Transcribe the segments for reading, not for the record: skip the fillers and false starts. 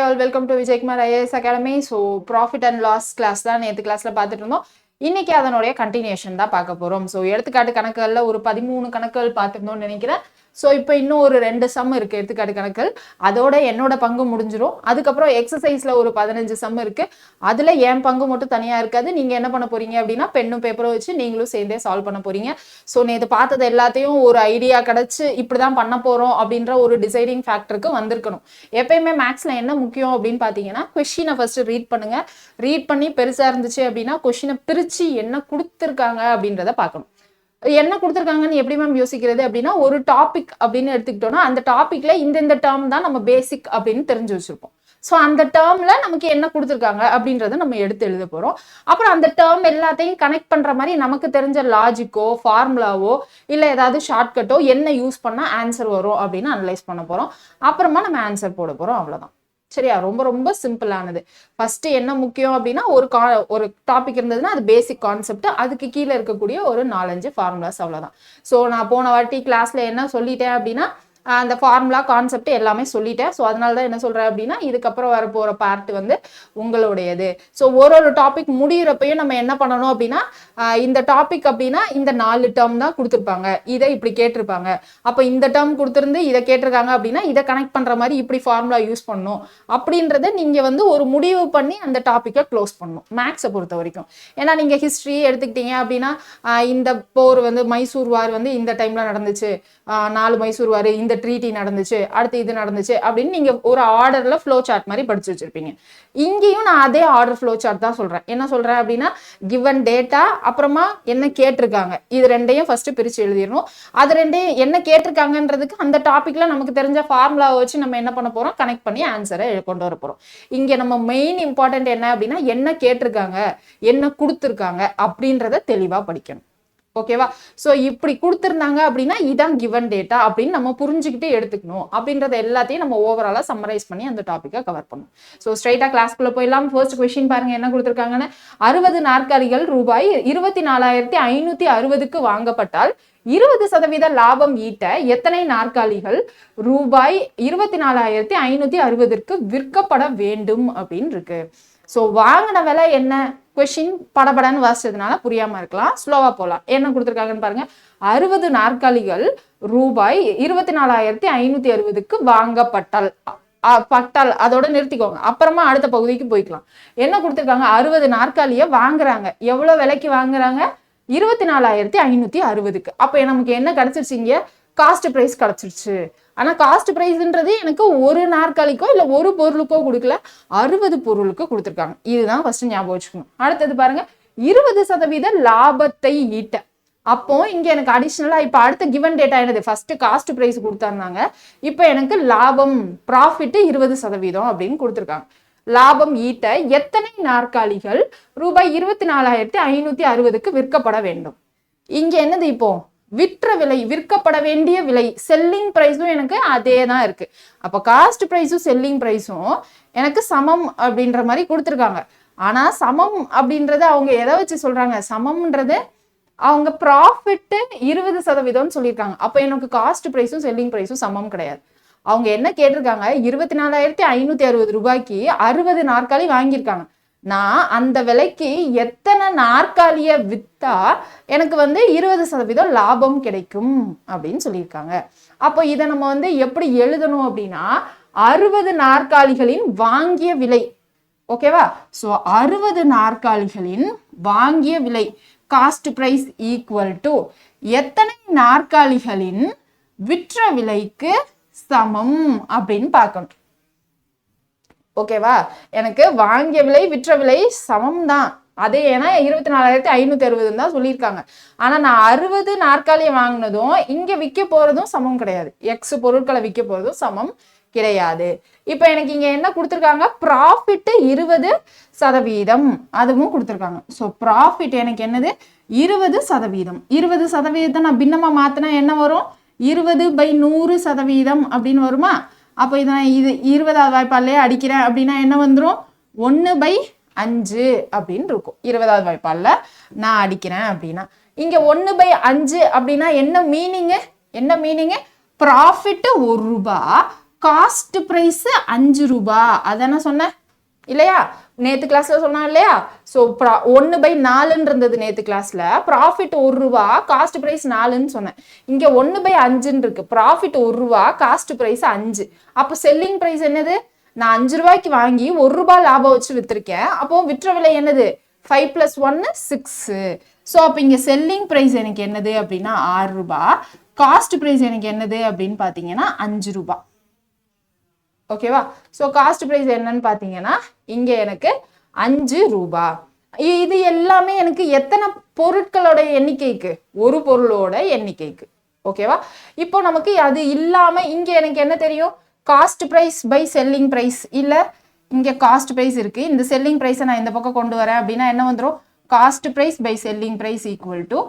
all, welcome to Vijay Kumar IAS Academy. So, profit and loss class தான் நேத்து கிளாஸ்ல பார்த்துட்டு இருந்தோம். இன்னைக்கு அதனுடைய கண்டினியூஷன் தான் பார்க்க போறோம். ஸோ எடுத்துக்காட்டு கணக்குகள்ல ஒரு 13 கணக்குகள் பார்த்துருந்தோம்னு நினைக்கிறேன். ஸோ இப்போ இன்னும் ஒரு 2 சம் இருக்கு எடுத்துக்காட்டு கணக்குகள். அதோட என்னோட பங்கு முடிஞ்சிடும். அதுக்கப்புறம் எக்ஸசைஸ்ல ஒரு 15 சம் இருக்கு. அதுல என் பங்கு மட்டும் தனியா இருக்காது. நீங்க என்ன பண்ண போறீங்க அப்படின்னா பெண்ணும் பேப்பரும் வச்சு நீங்களும் சேர்ந்தே சால்வ் பண்ண போறீங்க. ஸோ நேற்று பார்த்தது எல்லாத்தையும் ஒரு ஐடியா கிடைச்சு இப்படிதான் பண்ண போறோம் அப்படின்ற ஒரு டிசைடிங் ஃபேக்டருக்கு வந்திருக்கணும். எப்பயுமே மேக்ஸ்ல என்ன முக்கியம் அப்படின்னு பாத்தீங்கன்னா கொஸ்டினை ஃபர்ஸ்ட் ரீட் பண்ணுங்க. ரீட் பண்ணி பெருசா இருந்துச்சு அப்படின்னா கொஸ்டினை பிரிச்சு என்ன கொடுத்துருக்காங்க அப்படின்றத பார்க்கணும். என்ன கொடுத்துருக்காங்கன்னு எப்படி மேம் யோசிக்கிறது அப்படின்னா ஒரு டாபிக் அப்படின்னு எடுத்துக்கிட்டோம்னா அந்த டாபிக்ல இந்த டேர்ம் தான் நம்ம பேசிக் அப்படின்னு தெரிஞ்சு வச்சிருப்போம். ஸோ அந்த டேர்ம்ல நமக்கு என்ன கொடுத்துருக்காங்க அப்படின்றத நம்ம எடுத்து எழுத போறோம். அப்புறம் அந்த டேர்ம் எல்லாத்தையும் கனெக்ட் பண்ற மாதிரி நமக்கு தெரிஞ்ச லாஜிக்கோ ஃபார்முலாவோ இல்லை ஏதாவது ஷார்ட்கட்டோ என்ன யூஸ் பண்ணா ஆன்சர் வரும் அப்படின்னு அனலைஸ் பண்ண போறோம். அப்புறமா நம்ம ஆன்சர் போட போறோம். அவ்வளவுதான். சரியா? ரொம்ப ரொம்ப சிம்பிளானது. ஃபர்ஸ்ட் என்ன முக்கியம் அப்படின்னா ஒரு டாபிக் இருந்ததுன்னா அது பேசிக் கான்செப்ட், அதுக்கு கீழே இருக்கக்கூடிய ஒரு 4-5 ஃபார்முலாஸ், அவ்வளவுதான். ஸோ நான் போன வாட்டி கிளாஸ்ல என்ன சொல்லிட்டேன் அப்படின்னா அந்த ஃபார்முலா கான்செப்ட் எல்லாமே சொல்லிட்டேன். ஸோ அதனால தான் என்ன சொல்றேன் அப்படின்னா இதுக்கப்புறம் வர போற பார்ட் வந்து உங்களுடையது. ஸோ ஒரு டாபிக் முடிகிறப்பையும் நம்ம என்ன பண்ணணும் அப்படின்னா இந்த டாபிக் அப்படின்னா இந்த 4 டேர்ம் தான் கொடுத்துருப்பாங்க, இதை இப்படி கேட்டிருப்பாங்க. அப்போ இந்த டேர்ம் கொடுத்துருந்து இதை கேட்டிருக்காங்க அப்படின்னா இதை கனெக்ட் பண்ற மாதிரி இப்படி ஃபார்முலா யூஸ் பண்ணணும் அப்படின்றத நீங்க வந்து ஒரு முடிவு பண்ணி அந்த டாபிக்கை க்ளோஸ் பண்ணணும் மேக்ஸை பொறுத்த வரைக்கும். ஏன்னா நீங்க ஹிஸ்டரி எடுத்துக்கிட்டீங்க அப்படின்னா இந்த போர் வந்து மைசூர் வார் வந்து இந்த டைம்ல நடந்துச்சு, 4 மைசூர் வார், இந்த ட்ரீட்டி நடந்துச்சு, அடுத்து இது நடந்துச்சு அப்படின்னு நீங்க ஒரு ஆர்டர்ல ஃப்ளோ சார்ட் மாதிரி படிச்சு வச்சிருப்பீங்க. இங்கேயும் நான் அதே ஆர்டர் ஃப்ளோ சார்ட் தான் சொல்றேன். என்ன சொல்றேன் அப்படின்னா கிவன் டேட்டா, அப்புறமா என்ன கேட்டிருக்காங்க, இது ரெண்டையும் ஃபர்ஸ்ட் பிரிச்சு எழுதிடணும். அது ரெண்டையும் என்ன கேட்டிருக்காங்கன்றதுக்கு அந்த டாபிக்ல நமக்கு தெரிஞ்ச ஃபார்முலாவை வச்சு நம்ம என்ன பண்ண போறோம், கனெக்ட் பண்ணி ஆன்சரை கொண்டு வர போறோம். இங்க நம்ம மெயின் இம்பார்ட்டன்ட் என்ன அப்படின்னா என்ன கேட்டிருக்காங்க, என்ன கொடுத்துருக்காங்க அப்படின்றத தெளிவா படிக்கணும். ஓகேவா? ஸோ இப்படி கொடுத்துருந்தாங்க அப்படின்னா இதான் கிவன் டேட்டா அப்படின்னு நம்ம புரிஞ்சுக்கிட்டு எடுத்துக்கணும். அப்படின்றத எல்லாத்தையும் நம்ம ஓவராலா சம்மரைஸ் பண்ணி அந்த டாபிக்கை கவர் பண்ணணும். ஸோ ஸ்ட்ரைட்டா கிளாஸ்க்குள்ள போயிடலாம். ஃபர்ஸ்ட் கொஸ்டின் பாருங்க என்ன கொடுத்துருக்காங்கன்னு. 60 நாற்காலிகள் ரூபாய் 24,560க்கு வாங்கப்பட்டால் 20% லாபம் ஈட்ட எத்தனை நாற்காலிகள் ரூபாய் 24,560க்கு விற்கப்பட வேண்டும் அப்படின்னு இருக்கு. ஸோ வாங்கின விலை என்ன? கொஸ்டின் படபடன்னு வாசிச்சதுனால புரியாம இருக்கலாம், ஸ்லோவா போலாம். என்ன கொடுத்துருக்காங்கன்னு பாருங்க. 60 நாற்காலிகள் ரூபாய் 24,560க்கு வாங்கப்பட்டால் பட்டால் அதோட நிறுத்திக்கோங்க, அப்புறமா அடுத்த பகுதிக்கு போய்க்கலாம். என்ன கொடுத்துருக்காங்க? 60 நாற்காலிய வாங்குறாங்க. எவ்வளவு விலைக்கு வாங்குறாங்க? 24,560க்கு. அப்ப நமக்கு என்ன கிடைச்சிருச்சிங்க? காஸ்ட் பிரைஸ் கிடைச்சிருச்சு. ஆனா காஸ்ட் பிரைஸ்ன்றது எனக்கு ஒரு நாற்காலிக்கோ இல்ல ஒரு பொருளுக்கோ கொடுக்கல, 60 பொருளுக்கு கொடுத்துருக்காங்க. இதுதான் ஃபர்ஸ்ட் ஞாபகம் வச்சுக்கணும். அடுத்தது பாருங்க 20% லாபத்தை ஈட்ட. அப்போ இங்க எனக்கு அடிஷனலா இப்ப அடுத்த கிவன் டேட்டா என்னது? ஃபர்ஸ்ட் காஸ்ட் பிரைஸ் கொடுத்தாங்க, இப்ப எனக்கு லாபம் ப்ராஃபிட் 20% அப்படின்னு கொடுத்துருக்காங்க. லாபம் ஈட்ட எத்தனை நாற்காலிகள் ரூபாய் 24,560க்கு விற்கப்பட வேண்டும். இங்க என்னது? இப்போ விற்ற விலை, விற்கப்பட வேண்டிய விலை, செல்லிங் பிரைஸும் எனக்கு அதே தான் இருக்கு. அப்ப காஸ்ட் பிரைஸும் செல்லிங் பிரைஸும் எனக்கு சமம் அப்படின்ற மாதிரி கொடுத்துருக்காங்க. ஆனா சமம் அப்படின்றத அவங்க எதை வச்சு சொல்றாங்க? சமம்ன்றது அவங்க ப்ராஃபிட் 20% சொல்லியிருக்காங்க. அப்ப எனக்கு காஸ்ட் பிரைஸும் செல்லிங் பிரைஸும் சமம் கிடையாது. அவங்க என்ன கேட்டிருக்காங்க? 24,560 ரூபாய்க்கு 60 நாற்காலி வாங்கியிருக்காங்க. நான் அந்த விலைக்கு எத்தனை நாற்காலிய வித்தா எனக்கு வந்து 20% லாபம் கிடைக்கும் அப்படின்னு சொல்லியிருக்காங்க. அப்போ இதை நம்ம வந்து எப்படி எழுதணும் அப்படின்னா 60 நாற்காலிகளின் வாங்கிய விலை. ஓகேவா? ஸோ 60 நாற்காலிகளின் வாங்கிய விலை காஸ்ட் பிரைஸ் ஈக்குவல் டு எத்தனை நாற்காலிகளின் விற்ற விலைக்கு சமம் அப்படின்னு பார்க்கணும். ஓகேவா? எனக்கு வாங்கிய விலை விற்ற விலை சமம் தான். அதே ஏன்னா 24,560 தான் சொல்லியிருக்காங்க. ஆனா நான் 60 நாற்காலியை வாங்கினதும் இங்க விற்க போறதும் சமம் கிடையாது. எக்ஸ் பொருட்களை விற்க போறதும் சமம் கிடையாது. இப்ப எனக்கு இங்க என்ன கொடுத்துருக்காங்க? ப்ராஃபிட் 20%, அதுவும் கொடுத்துருக்காங்க. ஸோ ப்ராஃபிட் எனக்கு என்னது? 20%. 20% நான் பின்னமா மாத்தினா என்ன வரும்? 20/100% அப்படின்னு வருமா? அப்போ இதை இது 20வது வாய்ப்பாலே அடிக்கிறேன் அப்படின்னா என்ன வந்துடும்? 1/5 அப்படின்னு இருக்கும். 20வது வாய்ப்பால நான் அடிக்கிறேன் அப்படின்னா இங்க 1/5 அப்படின்னா என்ன மீனிங்கு? ப்ராஃபிட் 1 ரூபாய், காஸ்ட் பிரைஸ் 5 ரூபாய். அதான சொன்னேன் இல்லையா, நேத்து கிளாஸ்ல சொன்னா இல்லையா. ஸோ 1/4 இருந்தது நேத்து கிளாஸ்ல. ப்ராஃபிட் 1 ரூபா, காஸ்ட் பிரைஸ் 4ன்னு சொன்னேன். இங்க 1/5 இருக்கு. ப்ராஃபிட் 1 ரூபா, காஸ்ட் பிரைஸ் 5. அப்போ செல்லிங் பிரைஸ் என்னது, நான் 5 ரூபாய்க்கு வாங்கி 1 ரூபாய் லாபம் வச்சு வித்திருக்கேன். அப்போ விற்ற விலை என்னது, 5 + 1 6. ஸோ அப்போ இங்க செல்லிங் பிரைஸ் எனக்கு என்னது அப்படின்னா 6 ரூபாய், காஸ்ட் பிரைஸ் எனக்கு என்னது அப்படின்னு பாத்தீங்கன்னா 5 ரூபாய். ஓகேவா. ஸோ காஸ்ட் பிரைஸ் என்னன்னு பாத்தீங்கன்னா இங்க எனக்கு 5 ரூபாய். இது எல்லாமே எனக்கு எத்தனை பொருட்களோட எண்ணிக்கைக்கு, ஒரு பொருளோட எண்ணிக்கைக்கு. ஓகேவா. இப்போ நமக்கு அது இல்லாம இங்க எனக்கு என்ன தெரியும், cost price by selling price. இல்ல இங்க காஸ்ட் பிரைஸ் இருக்கு, இந்த செல்லிங் பிரைஸை நான் இந்த பக்கம் கொண்டு வரேன் அப்படின்னா என்ன வந்துடும், cost price by selling price equal to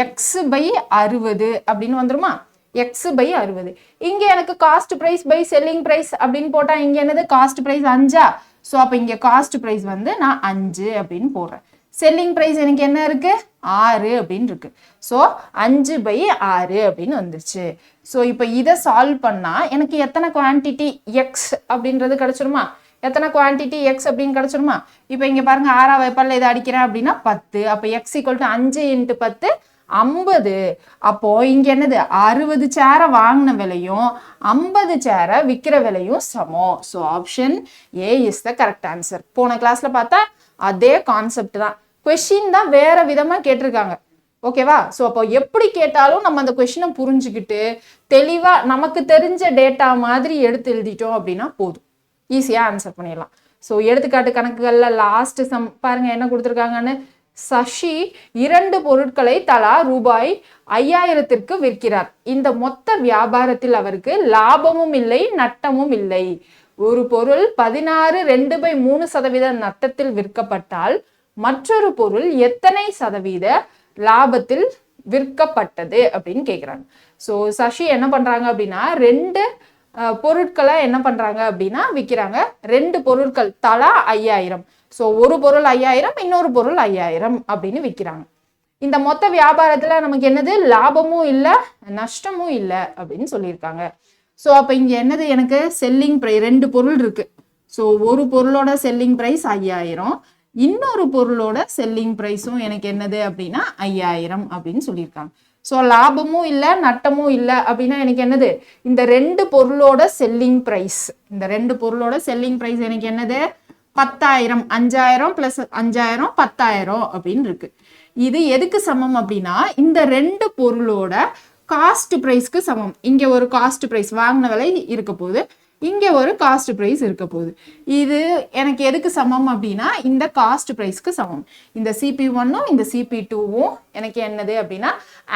x/60 அப்படின்னு வந்துருமா. x/60. இங்க எனக்கு cost price by selling price அப்படின்னு போட்டா இங்க என்னது, காஸ்ட் பிரைஸ் 5. ஸோ அப்போ இங்க காஸ்ட் பிரைஸ் வந்து நான் 5 அப்படின்னு போடுறேன். செல்லிங் பிரைஸ் எனக்கு என்ன இருக்கு, 6 அப்படின்னு இருக்கு. ஸோ 5/6 அப்படின்னு வந்துருச்சு. ஸோ இப்போ இதை சால்வ் பண்ணா எனக்கு எத்தனை குவான்டிட்டி எக்ஸ் அப்படின்றது கிடைச்சிருமா, எத்தனை குவான்டிட்டி எக்ஸ் அப்படின்னு கிடைச்சிருமா. இப்போ இங்க பாருங்க 6ஆம் வைப்பால இதை அடிக்கிறேன் அப்படின்னா 10. அப்போ x = 5 × 10 50. அப்போ இங்க என்னது, 60 சேரை வாங்கின விலையும் 50 சேரை விற்கிற விலையும் சமம். So option A is the correct answer. போன கிளாஸ்ல பார்த்தா அதே கான்செப்ட் தான், கொஸ்டின் தான் வேற விதமா கேட்டிருக்காங்க. ஓகேவா. ஸோ அப்போ எப்படி கேட்டாலும் நம்ம அந்த கொஸ்டினை புரிஞ்சுக்கிட்டு தெளிவா நமக்கு தெரிஞ்ச டேட்டா மாதிரி எடுத்து எழுதிட்டோம் அப்படின்னா போதும், ஈஸியா ஆன்சர் பண்ணிடலாம். ஸோ எடுத்துக்காட்டு கணக்குகள்ல லாஸ்ட் சம் பாருங்க என்ன கொடுத்துருக்காங்கன்னு. சசி 2 பொருட்களை தலா ரூபாய் 5000க்கு விற்கிறார். இந்த மொத்த வியாபாரத்தில் அவருக்கு லாபமும் இல்லை நட்டமும் இல்லை. ஒரு பொருள் 16 2/3% நட்டத்தில் விற்கப்பட்டால் மற்றொரு பொருள் எத்தனை சதவீத லாபத்தில் விற்கப்பட்டது அப்படின்னு கேக்குறாங்க. ஸோ சசி என்ன பண்றாங்க அப்படின்னா 2 பொருட்களை என்ன பண்றாங்க அப்படின்னா விற்கிறாங்க. 2 பொருட்கள் தலா 5000. ஸோ ஒரு பொருள் 5000, இன்னொரு பொருள் 5000 அப்படின்னு விற்கிறாங்க. இந்த மொத்த வியாபாரத்துல நமக்கு என்னது, லாபமும் இல்லை நஷ்டமும் இல்லை அப்படின்னு சொல்லியிருக்காங்க. ஸோ அப்ப இங்க என்னது, எனக்கு செல்லிங் பிரைஸ் 2 பொருள் இருக்கு. ஸோ ஒரு பொருளோட செல்லிங் பிரைஸ் 5000, இன்னொரு பொருளோட செல்லிங் பிரைஸும் எனக்கு என்னது அப்படின்னா 5000 அப்படின்னு சொல்லியிருக்காங்க. ஸோ லாபமும் இல்லை நட்டமும் இல்லை அப்படின்னா எனக்கு என்னது, இந்த 2 பொருளோட செல்லிங் பிரைஸ், இந்த 2 பொருளோட செல்லிங் பிரைஸ் எனக்கு என்னது 10,000. 5000 + 5000 10,000 அப்படின்னு இருக்கு. இது எதுக்கு சமம் அப்படின்னா இந்த 2 பொருளோட காஸ்ட் பிரைஸ்க்கு சமம். இங்க ஒரு காஸ்ட் பிரைஸ் வாங்கின விலை இருக்க போகுது, இங்க ஒரு காஸ்ட் பிரைஸ் இருக்க போகுது. இது எனக்கு எதுக்கு சமம் அப்படின்னா இந்த காஸ்ட் பிரைஸ்க்கு சமம். இந்த CP1ம் இந்த CP2வும் எனக்கு என்னது அப்படின்னா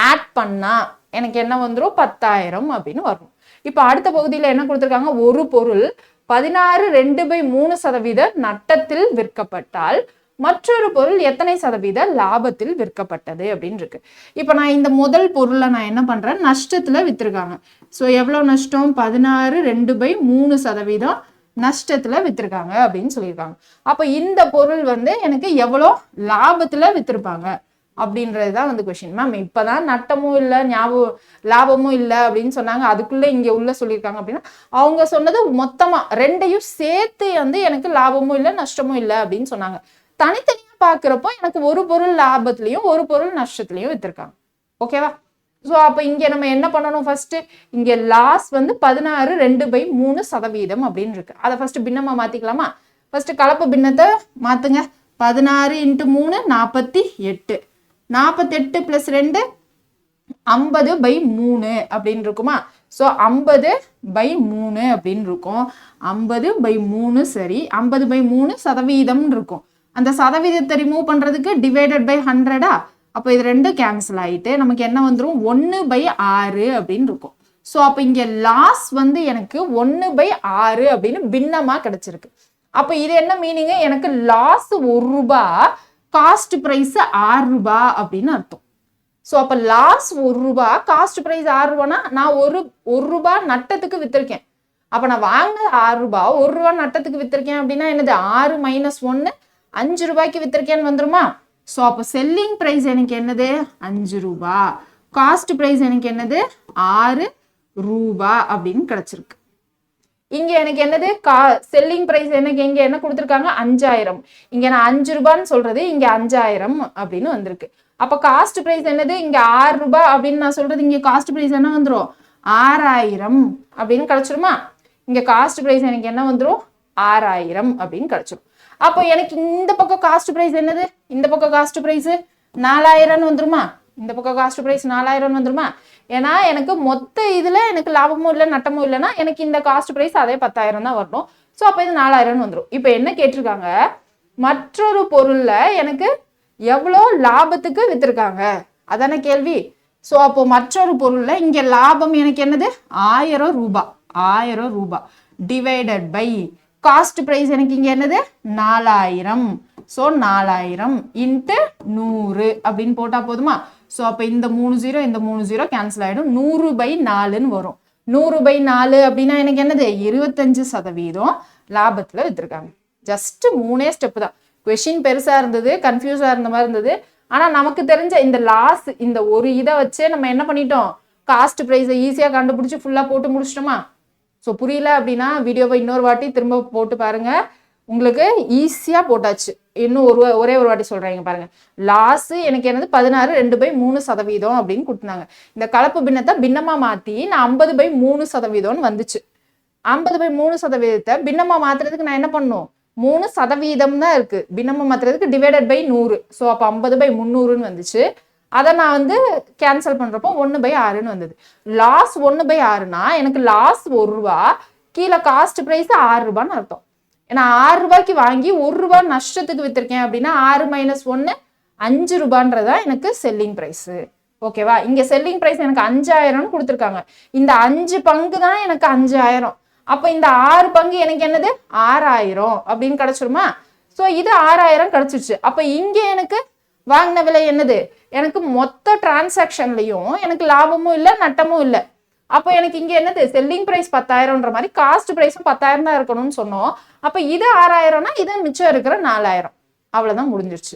ஆட் பண்ணா எனக்கு என்ன வந்துடும், 10,000 அப்படின்னு வரும். இப்போ அடுத்த பகுதியில் என்ன கொடுத்துருக்காங்க, ஒரு பொருள் 16 2/3% நட்டத்தில் விற்கப்பட்டால் மற்றொரு பொருள் எத்தனை சதவீத லாபத்தில் விற்கப்பட்டது அப்படின்னு இருக்கு. இப்ப நான் இந்த முதல் பொருளை நான் என்ன பண்றேன், நஷ்டத்துல வித்திருக்காங்க. ஸோ எவ்வளவு நஷ்டம், 16 2/3% நஷ்டத்துல வித்திருக்காங்க அப்படின்னு சொல்லியிருக்காங்க. அப்ப இந்த பொருள் வந்து எனக்கு எவ்வளோ லாபத்துல வித்திருப்பாங்க அப்படின்றதுதான் வந்து கொஸ்டின். மேம் இப்பதான் நட்டமும் இல்லை லாபமும் இல்லை அப்படின்னு சொன்னாங்க, அதுக்குள்ள இங்க உள்ள சொல்லியிருக்காங்க அப்படின்னா அவங்க சொன்னது மொத்தமா 2ஐயும் சேர்த்து வந்து எனக்கு லாபமும் இல்லை நஷ்டமும் இல்லை அப்படின்னு சொன்னாங்க. தனித்தனியா பாக்குறப்போ எனக்கு ஒரு பொருள் லாபத்திலையும் ஒரு பொருள் நஷ்டத்திலையும் வித்திருக்காங்க. ஓகேவா. ஸோ அப்ப இங்க நம்ம என்ன பண்ணணும், ஃபர்ஸ்ட் இங்க லாஸ் வந்து 16 2/3% அப்படின்னு இருக்கு. அதை ஃபர்ஸ்ட் பின்னமா மாத்திக்கலாமா. ஃபர்ஸ்ட் கலப்பு பின்னத்தை மாத்துங்க. 16 × 3 48, 48 + 2 50/3 அப்படின்னு இருக்குமா. ஸோ 50/3 அப்படின்னு இருக்கும். 50/3 சரி, 50/3% இருக்கும். அந்த சதவீதத்தை ரிமூவ் பண்றதுக்கு டிவைடட் பை 100. அப்போ இது 2 கேன்சல் ஆயிட்டு நமக்கு என்ன வந்துடும், 1/6 அப்படின்னு இருக்கும். ஸோ அப்போ இங்க லாஸ் வந்து எனக்கு 1/6 அப்படின்னு பின்னமா கிடைச்சிருக்கு. அப்போ இது என்ன மீனிங், எனக்கு லாஸ் 1 ரூபாய், காஸ்ட் பிரைஸ் 6 ரூபாய் அப்படின்னு அர்த்தம். ஸோ அப்போ லாஸ் 1 ரூபாய், காஸ்ட் பிரைஸ் 6 ரூபாய்னா நான் ஒரு ரூபாய் நட்டத்துக்கு வித்திருக்கேன். அப்போ நான் வாங்கினது 6 ரூபாய், 1 ரூபாய் நட்டத்துக்கு வித்திருக்கேன் அப்படின்னா என்னது, 6 - 1 5 ரூபாய்க்கு வித்திருக்கேன்னு வந்துருமா. ஸோ அப்போ செல்லிங் பிரைஸ் எனக்கு என்னது 5 ரூபாய், காஸ்ட் பிரைஸ் எனக்கு என்னது 6 ரூபாய் அப்படின்னு கிடைச்சிருக்கு. இங்க எனக்கு என்னது செல்லிங் பிரைஸ் எனக்கு இங்க என்ன கொடுத்துருக்காங்க 5000. இங்க நான் 5 ரூபான்னு சொல்றது இங்க 5000 அப்படின்னு வந்திருக்கு. அப்ப காஸ்ட் பிரைஸ் என்னது இங்க 6 ரூபாய் அப்படின்னு நான் சொல்றது இங்க காஸ்ட் பிரைஸ் என்ன வந்துரும் 6000 அப்படின்னு கிடைச்சிருமா. இங்க காஸ்ட் பிரைஸ் எனக்கு என்ன வந்துரும் 6000 அப்படின்னு கிடைச்சிரும். அப்போ எனக்கு இந்த பக்கம் காஸ்ட் பிரைஸ் என்னது இந்த பக்கம் காஸ்ட் பிரைஸ் 4000 வந்துருமா. இந்த பக்கம் காஸ்ட் பிரைஸ் 4000 வந்துருமா. ஏன்னா எனக்கு மொத்த இதுல எனக்கு லாபமும் இல்லை நட்டமும் இல்லைன்னா எனக்கு இந்த காஸ்ட் பிரைஸ் அதே 10,000 தான் வரணும். ஸோ அப்போ இது 4000 வந்துடும். இப்போ என்ன கேட்டிருக்காங்க மற்றொரு பொருள்ல எனக்கு எவ்வளோ லாபத்துக்கு வித்திருக்காங்க அதான கேள்வி. ஸோ அப்போ மற்றொரு பொருள்ல இங்க லாபம் எனக்கு என்னது 1000 ரூபாய். 1000 ரூபாய் டிவைடட் பை காஸ்ட் பிரைஸ் எனக்கு இங்க என்னது 4000. ஸோ 4000 இன்ட்டு 100 அப்படின்னு போட்டா போதுமா. ஸோ அப்போ இந்த 3 0 இந்த 3 0 கேன்சல் ஆகிடும். 100/4ன்னு வரும். 100/4 அப்படின்னா எனக்கு என்னது 25% லாபத்தில் விற்றுருக்காங்க. ஜஸ்ட் 3 ஸ்டெப்பு தான். கொஷின் பெருசாக இருந்தது, கன்ஃபியூஸாக இருந்த மாதிரி இருந்தது. ஆனால் நமக்கு தெரிஞ்ச இந்த லாஸ் இந்த ஒரு இதை வச்சே நம்ம என்ன பண்ணிட்டோம் காஸ்ட் ப்ரைஸை ஈஸியாக கண்டுபிடிச்சி ஃபுல்லாக போட்டு முடிச்சிட்டோமா. ஸோ புரியல அப்படின்னா வீடியோவை இன்னொரு வாட்டி திரும்ப போட்டு பாருங்க, உங்களுக்கு ஈஸியாக போட்டாச்சு. இன்னும் ஒரே ஒரு வாட்டி சொல்கிறீங்க பாருங்க. லாஸ் எனக்கு என்னது 16 2/3% அப்படின்னு கொடுத்தாங்க. இந்த கலப்பு பின்னத்தை பின்னமாக மாற்றி நான் 50/3% வந்துச்சு. 50/3% பின்னமாக மாற்றுறதுக்கு நான் என்ன பண்ணும் 3% தான் இருக்கு. பின்னமாக மாற்றுறதுக்கு டிவைடட் பை 100. ஸோ அப்போ 50/300ன்னு வந்துச்சு. அதை நான் வந்து கேன்சல் பண்ணுறப்போ 1/6ன்னு வந்தது. லாஸ் 1/6னா எனக்கு லாஸ் 1 ரூபா, கீழே காஸ்ட் ப்ரைஸ் 6 ரூபான்னு அர்த்தம். ஏன்னா 6 ரூபாய்க்கு வாங்கி 1 ரூபாய் நஷ்டத்துக்கு வித்திருக்கேன் அப்படின்னா 6 - 1 5 ரூபான்றதா எனக்கு செல்லிங் ப்ரைஸ். ஓகேவா. இங்க செல்லிங் ப்ரைஸ் எனக்கு 5000 கொடுத்துருக்காங்க. இந்த 5 பங்கு தான் எனக்கு 5000. அப்ப இந்த 6 பங்கு எனக்கு என்னது 6000 அப்படின்னு கிடைச்சிருமா. ஸோ இது 6000 கிடைச்சிருச்சு. அப்ப இங்க எனக்கு வாங்கின விலை என்னது எனக்கு மொத்த டிரான்சாக்ஷன்லையும் எனக்கு லாபமும் இல்லை நட்டமும் இல்லை. அப்போ எனக்கு இங்க என்னது செல்லிங் பிரைஸ் 10,000ன்ற மாதிரி காஸ்ட் பிரைஸும் 10,000 தான் இருக்கணும்னு சொன்னோம். அப்ப இது 6000னா இது மிச்சம் இருக்கிற 4000. அவ்வளவுதான் முடிஞ்சிருச்சு.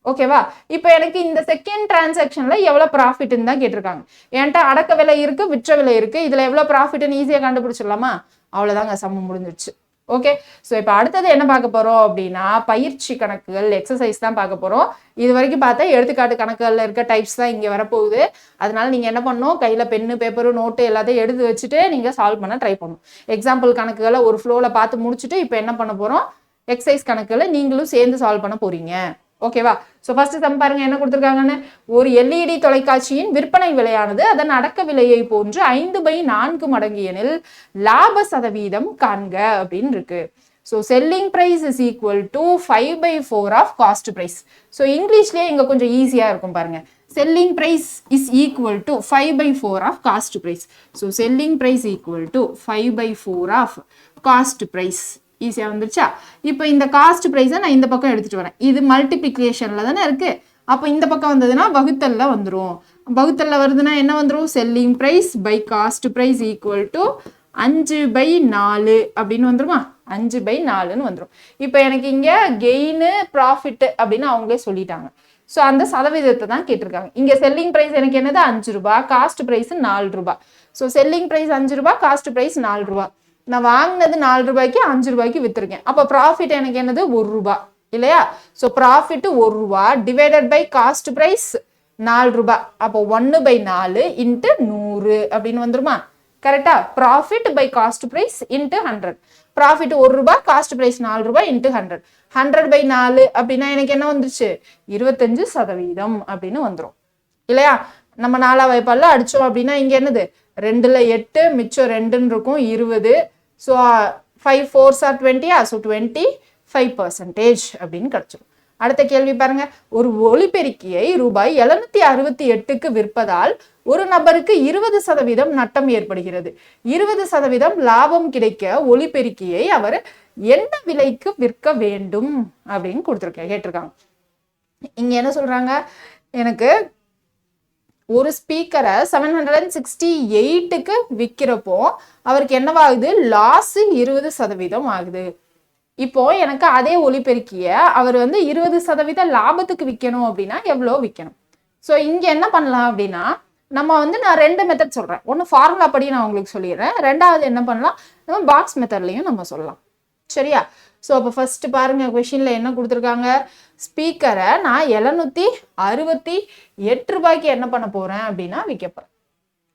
ஓகேவா. இப்போ எனக்கு இந்த செகண்ட் டிரான்சாக்ஷன்ல எவ்வளவு ப்ராஃபிட்னு தான் கேட்டிருக்காங்க. என்கிட்ட அடக்க விலை இருக்கு, விற்ற விலை இருக்கு, இதுல எவ்வளவு ப்ராஃபிட்னு ஈஸியா கண்டுபிடிச்சிடலாமா. அவ்வளவுதாங்க சமம் முடிஞ்சிருச்சு. ஓகே. ஸோ இப்போ அடுத்தது என்ன பார்க்க போறோம் அப்படின்னா பயிற்சி கணக்குகள் எக்ஸசைஸ் தான் பார்க்க போறோம். இது வரைக்கும் பார்த்தா எடுத்துக்காட்டு கணக்குகள்ல இருக்க டைப்ஸ் தான் இங்க வரப்போகுது. அதனால நீங்க என்ன பண்ணணும் கையில பென்னு பேப்பரு நோட்டு எல்லாத்தையும் எடுத்து வச்சுட்டு நீங்க சால்வ் பண்ண ட்ரை பண்ணணும். எக்ஸாம்பிள் கணக்குகளை ஒரு ஃப்ளோல பார்த்து முடிச்சுட்டு இப்போ என்ன பண்ண போறோம் எக்ஸசைஸ் கணக்குகளை நீங்களும் சேர்ந்து சால்வ் பண்ண போறீங்க. ஓகேவா. ஸோ ஃபர்ஸ்ட் சம் பாருங்க என்ன கொடுத்துருக்காங்கன்னு. ஒரு LED தொலைக்காட்சியின் விற்பனை விலையானது அதன் அடக்க விலையை போன்று 5/4 மடங்கு எனில் லாப சதவீதம் காண்க அப்படின்னு இருக்கு. So selling price is equal to 5/4 of cost price. So இங்கிலீஷ்லேயே இங்கே கொஞ்சம் ஈஸியாக இருக்கும் பாருங்க. Selling price is equal to 5/4 of cost price. So selling price equal to 5/4 of cost price. ஈஸியாக வந்துருச்சா. இப்போ இந்த காஸ்ட் ப்ரைஸை நான் இந்த பக்கம் எடுத்துட்டு வரேன். இது மல்டிப்ளிகேஷன்ல தானே இருக்கு. அப்போ இந்த பக்கம் வந்ததுன்னா வகுத்தல்ல வந்துடும். வகுத்தல்ல வருதுன்னா என்ன வந்துடும் selling price by cost price equal to 5/4 அப்படின்னு வந்துருமா. 5/4ன்னு வந்துடும். இப்போ எனக்கு இங்க கெயின் ப்ராஃபிட் அப்படின்னு அவங்களே சொல்லிட்டாங்க. ஸோ அந்த சதவீதத்தை தான் கேட்டிருக்காங்க. இங்க செல்லிங் பிரைஸ் எனக்கு என்னது 5 ரூபாய், காஸ்ட் பிரைஸ் 4 ரூபாய். ஸோ செல்லிங் பிரைஸ் 5 ரூபாய், காஸ்ட் பிரைஸ் 4 ரூபாய். நான் வாங்கினது 4 ரூபாய்க்கு 5 ரூபாய்க்கு வித்திருக்கேன். அப்போ ப்ராஃபிட் எனக்கு என்னது 1 ரூபாய் இல்லையா. ஸோ ப்ராஃபிட் 1 ரூபாய் டிவைடட் பை காஸ்ட் பிரைஸ் 4 ரூபாய். அப்போ 1/4 இன்ட்டு 100 அப்படின்னு வந்துருமா. கரெக்டா. Profit by cost price into 100. Profit 1 ரூபாய், காஸ்ட் பிரைஸ் 4 ரூபாய் இன்ட்டு 100. 100/4 அப்படின்னா எனக்கு என்ன வந்துருச்சு 25% அப்படின்னு வந்துடும் இல்லையா. நம்ம 4ஆம் வாய்ப்பால்ல அடிச்சோம் அப்படின்னா இங்க என்னது 2ல் 8 மிச்சம் 2ன்னு இருக்கும் 20. So 5 4s are 20. ஸோ 25% அப்படின்னு கிடைச்சிடும். அடுத்த கேள்வி பாருங்க. ஒரு ஒலிபெருக்கியை ரூபாய் 768க்கு விற்பதால் ஒரு நபருக்கு 20% நட்டம் ஏற்படுகிறது. 20% லாபம் கிடைக்க ஒலிபெருக்கியை அவர் என்ன விலைக்கு விற்க வேண்டும் அப்படின்னு கேட்டிருக்காங்க. இங்க என்ன சொல்றாங்க எனக்கு ஒரு ஸ்பீக்கரை 768க்கு விற்கிறப்போ அவருக்கு என்னவாகுது லாஸ் 20% ஆகுது. இப்போ எனக்கு அதே ஒலிபெருக்கிய அவர் வந்து 20% லாபத்துக்கு விற்கணும் அப்படின்னா எவ்வளோ விற்கணும். ஸோ இங்க என்ன பண்ணலாம் அப்படின்னா நம்ம வந்து நான் 2 மெத்தட் சொல்றேன். ஒன்னு ஃபார்முலா படி நான் உங்களுக்கு சொல்லிடுறேன். ரெண்டாவது என்ன பண்ணலாம், நம்ம பாக்ஸ் மெத்தட்லயும் நம்ம சொல்லலாம். சரியா? ஸோ அப்போ ஃபர்ஸ்ட் பாருங்க, கொஷின்ல என்ன கொடுத்துருக்காங்க, ஸ்பீக்கரை நான் 768 ரூபாய்க்கு என்ன பண்ண போறேன் அப்படின்னா விற்க போறேன்.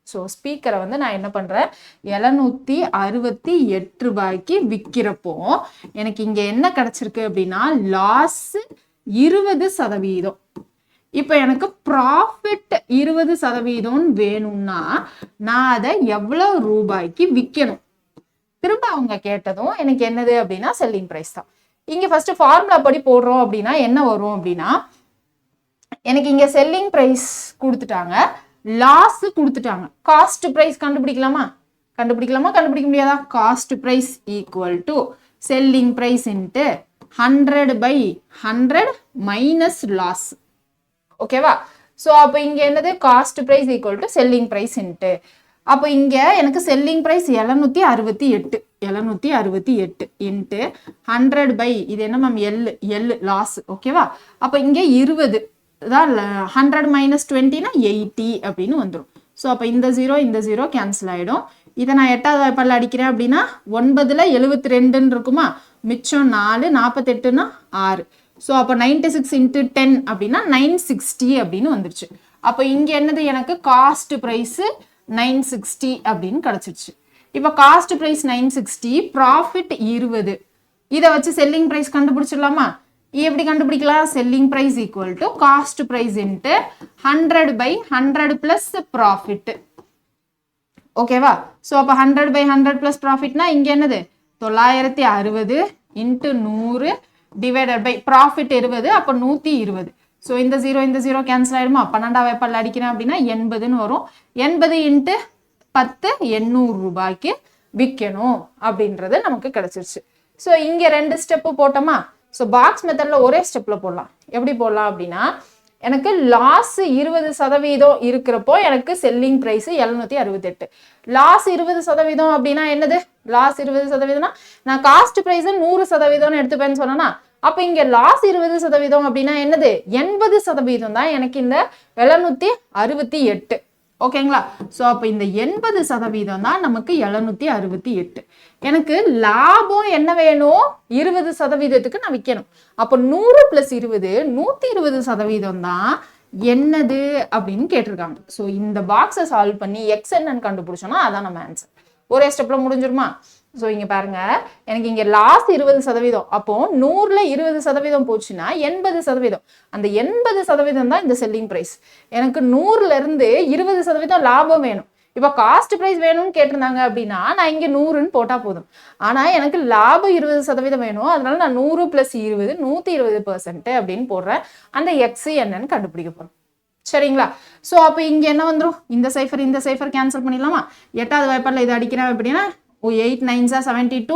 ஸோ ஸ்பீக்கரை வந்து நான் என்ன பண்றேன், 768 ரூபாய்க்கு விற்கிறப்போ எனக்கு இங்க என்ன கிடைச்சிருக்கு அப்படின்னா லாஸ் 20%. இப்போ எனக்கு ப்ராஃபிட் 20% வேணும்னா நான் அதை எவ்வளவு ரூபாய்க்கு விற்கணும். திரும்ப அவங்க கேட்டதும் எனக்கு என்னது அப்படின்னா செல்லிங் பிரைஸ் தான். இங்க ஃபர்ஸ்ட் ஃபார்முலா படி போடுறோம் அப்படின்னா என்ன வரும் அப்படின்னா, எனக்கு இங்க செல்லிங் பிரைஸ் கொடுத்துட்டாங்க, லாஸ் கொடுத்துட்டாங்க. காஸ்ட் பிரைஸ் கண்டுபிடிக்கலாமா? கண்டுபிடிக்க முடியாதா? Cost price equal to selling price into 100/100 minus loss. ஓகேவா? ஸோ அப்போ இங்க என்னது, cost price equal to selling price into, அப்போ இங்க எனக்கு செல்லிங் பிரைஸ் 768 இன்ட்டு 100 இது என்ன மேம், எல் லாஸ். ஓகேவா? அப்போ இங்க 20 தான், 100 மைனஸ் 20னா 80 அப்படின்னு வந்துடும். ஸோ அப்போ இந்த 0 கேன்சல் ஆயிடும். இதை நான் 8வது வாய்ப்பாடில் அடிக்கிறேன் அப்படின்னா 9ல் 72 இருக்குமா, மிச்சம் 4, 48னா 6. ஸோ அப்போ 96 இன்ட்டு 10 அப்படின்னா 960 அப்படின்னு வந்துருச்சு. அப்போ இங்க என்னது, எனக்கு காஸ்ட் பிரைஸ் 960 அப்படின்னு கிடைச்சிருச்சு. இப்போ காஸ்ட் பிரைஸ் 960, ப்ராஃபிட் 20. இதை வச்சு செல்லிங் பிரைஸ் கண்டுபிடிச்சிடலாமா? எப்படி கண்டுபிடிக்கலாம்? Selling price equal to cost price into 100/100 plus profit. ஓகேவா? ஸோ அப்போ 100/100 பிளஸ் ப்ராஃபிட்னா இங்க என்னது, 960 இன்ட்டு 100 டிவைடட் பை ப்ராஃபிட் 20, அப்போ 120. ஸோ இந்த 0 கேன்சல் ஆயிடுமா? 12வது வாய்ப்பாடில் அடிக்கிறேன் அப்படின்னா 80ன்னு வரும். 80 இன்ட்டு 10 800 ரூபாய்க்கு விற்கணும் அப்படின்றது நமக்கு கிடைச்சிருச்சு. ஸோ இங்க 2 ஸ்டெப்பு போட்டோமா? ஸோ பாக்ஸ் மெத்தட்ல ஒரே ஸ்டெப்ல போடலாம். எப்படி போடலாம் அப்படின்னா, எனக்கு லாஸ் 20% இருக்கிறப்போ எனக்கு செல்லிங் பிரைஸ் 768. லாஸ் 20% அப்படின்னா என்னது, லாஸ் 20%னா நான் காஸ்ட் பிரைஸ் 100% எடுத்துப்பேன்னு சொன்னா, அப்ப இங்க லாஸ் 20% அப்படின்னா என்னது, 80% தான் எனக்கு இந்த 768. ஓகேங்களா? ஸோ அப்போ இந்த 80% தான் நமக்கு 768. எனக்கு லாபம் என்ன வேணும், 20%க்கு நான் விற்கணும். அப்போ 100 + 20 120% தான் என்னது அப்படின்னு கேட்டிருக்காங்க. ஸோ இந்த பாக்ஸை சால்வ் பண்ணி எக்ஸ் என்னன்னு கண்டுபிடிச்சோம்னா அதான் நம்ம ஆன்சர். ஒரே ஸ்டெப்ல முடிஞ்சிருமா? ஸோ இங்க பாருங்க, எனக்கு இங்க லாஸ் 20%, அப்போ 100ல் 20% போச்சுன்னா 80%. அந்த 80% தான் இந்த செல்லிங் பிரைஸ். எனக்கு 100ல இருந்து 20% லாபம் வேணும். இப்போ காஸ்ட் பிரைஸ் வேணும்னு கேட்டிருந்தாங்க அப்படின்னா நான் இங்க 100ன்னு போட்டா போதும். ஆனா எனக்கு லாபம் 20% வேணும், அதனால நான் 100 + 20 120% அப்படின்னு போடுறேன். அந்த எக்ஸ் என்னன்னு கண்டுபிடிக்க போறோம். சரிங்களா? ஸோ அப்போ இங்க என்ன வந்துடும், இந்த சைஃபர் கேன்சல் பண்ணிடலாமா? 8வது வாய்ப்பாடில் இதை அடிக்கிறேன் அப்படின்னா 8 9s 72,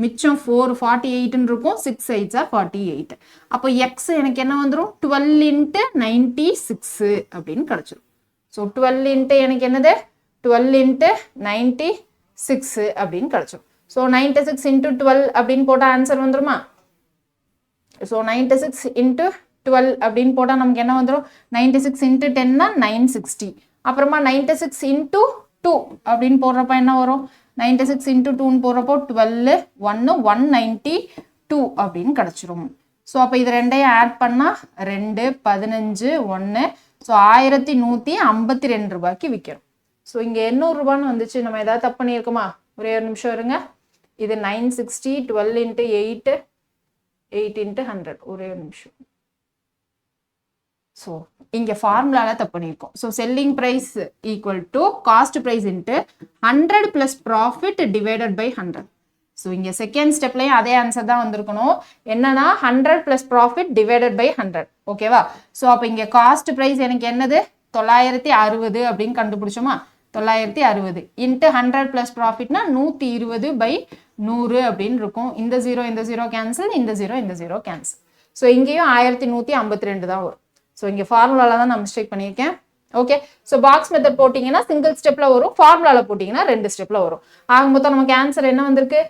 மிச்சம் 4 48ன்னு இருக்கும், 6 8s 48. அப்போ எக்ஸ் எனக்கு என்ன வந்துடும், 12 இன்ட்டு 96 அப்படின்னு கிடைச்சிடும். ஸோ 12 இன்ட்டு எனக்கு என்னது, 12 இன்ட்டு 96 அப்படின்னு கிடைச்சிடும். ஸோ 96 இன்ட்டு 12 அப்படின்னு போட்டால் ஆன்சர் வந்துருமா? ஸோ 96 இன்ட்டு 12 அப்படின்னு போட்டால் நமக்கு என்ன வந்துடும், 96 இன்ட்டு 10னா 960. அப்புறமா 96 இன்ட்டு 2 அப்படின்னு போடுறப்ப என்ன வரும், 96 இன்ட்டு 2ன்னு போடுறப்போ 12 1 192 அப்படின்னு கிடைச்சிரும். ஸோ அப்போ இது ரெண்டையும் ஆட் பண்ணால் 2 15 1. ஸோ 1152 ரூபாய்க்கு விற்கிறோம். ஸோ இங்கே 800 ரூபான்னு வந்துச்சு. நம்ம ஏதாவது தப்பு பண்ணியிருக்கோமா? ஒரே ஒரு நிமிஷம் இருங்க. இது 960 12 இன்ட்டு 8 8 இன்ட்டு 100. ஒரே ஒரு நிமிஷம். ஸோ இங்கே ஃபார்முலாவில் தப்பு பண்ணியிருக்கோம். So selling price equal to cost price into 100 + profit divided by 100. So இங்கே செகண்ட் ஸ்டெப்லையும் அதே ஆன்சர் தான் வந்திருக்கணும். என்னன்னா 100 + ப்ராஃபிட் டிவைடட் பை 100. ஓகேவா? ஸோ அப்போ இங்கே காஸ்ட் ப்ரைஸ் எனக்கு என்னது, 960 அப்படின்னு கண்டுபிடிச்சோமா? 960 இன்ட்டு 100 + ப்ராஃபிட்னா 120/100 அப்படின்னு இருக்கும். இந்த 0 கேன்சல், இந்த 0 கேன்சல். ஸோ இங்கேயும் 1152 தான் வரும். ஸோ இங்கே ஃபார்முலாவில் தான் நான் மிஸ்டேக் பண்ணியிருக்கேன். ஓகே. ஸோ பாக்ஸ் மெத்தட் போட்டிங்கன்னா சிங்கிள் ஸ்டெப்பில் வரும், ஃபார்முலாவில் போட்டிங்கன்னா 2 ஸ்டெப்பில் வரும். ஆக மொத்தம் நமக்கு ஆன்சர் என்ன வந்திருக்கு,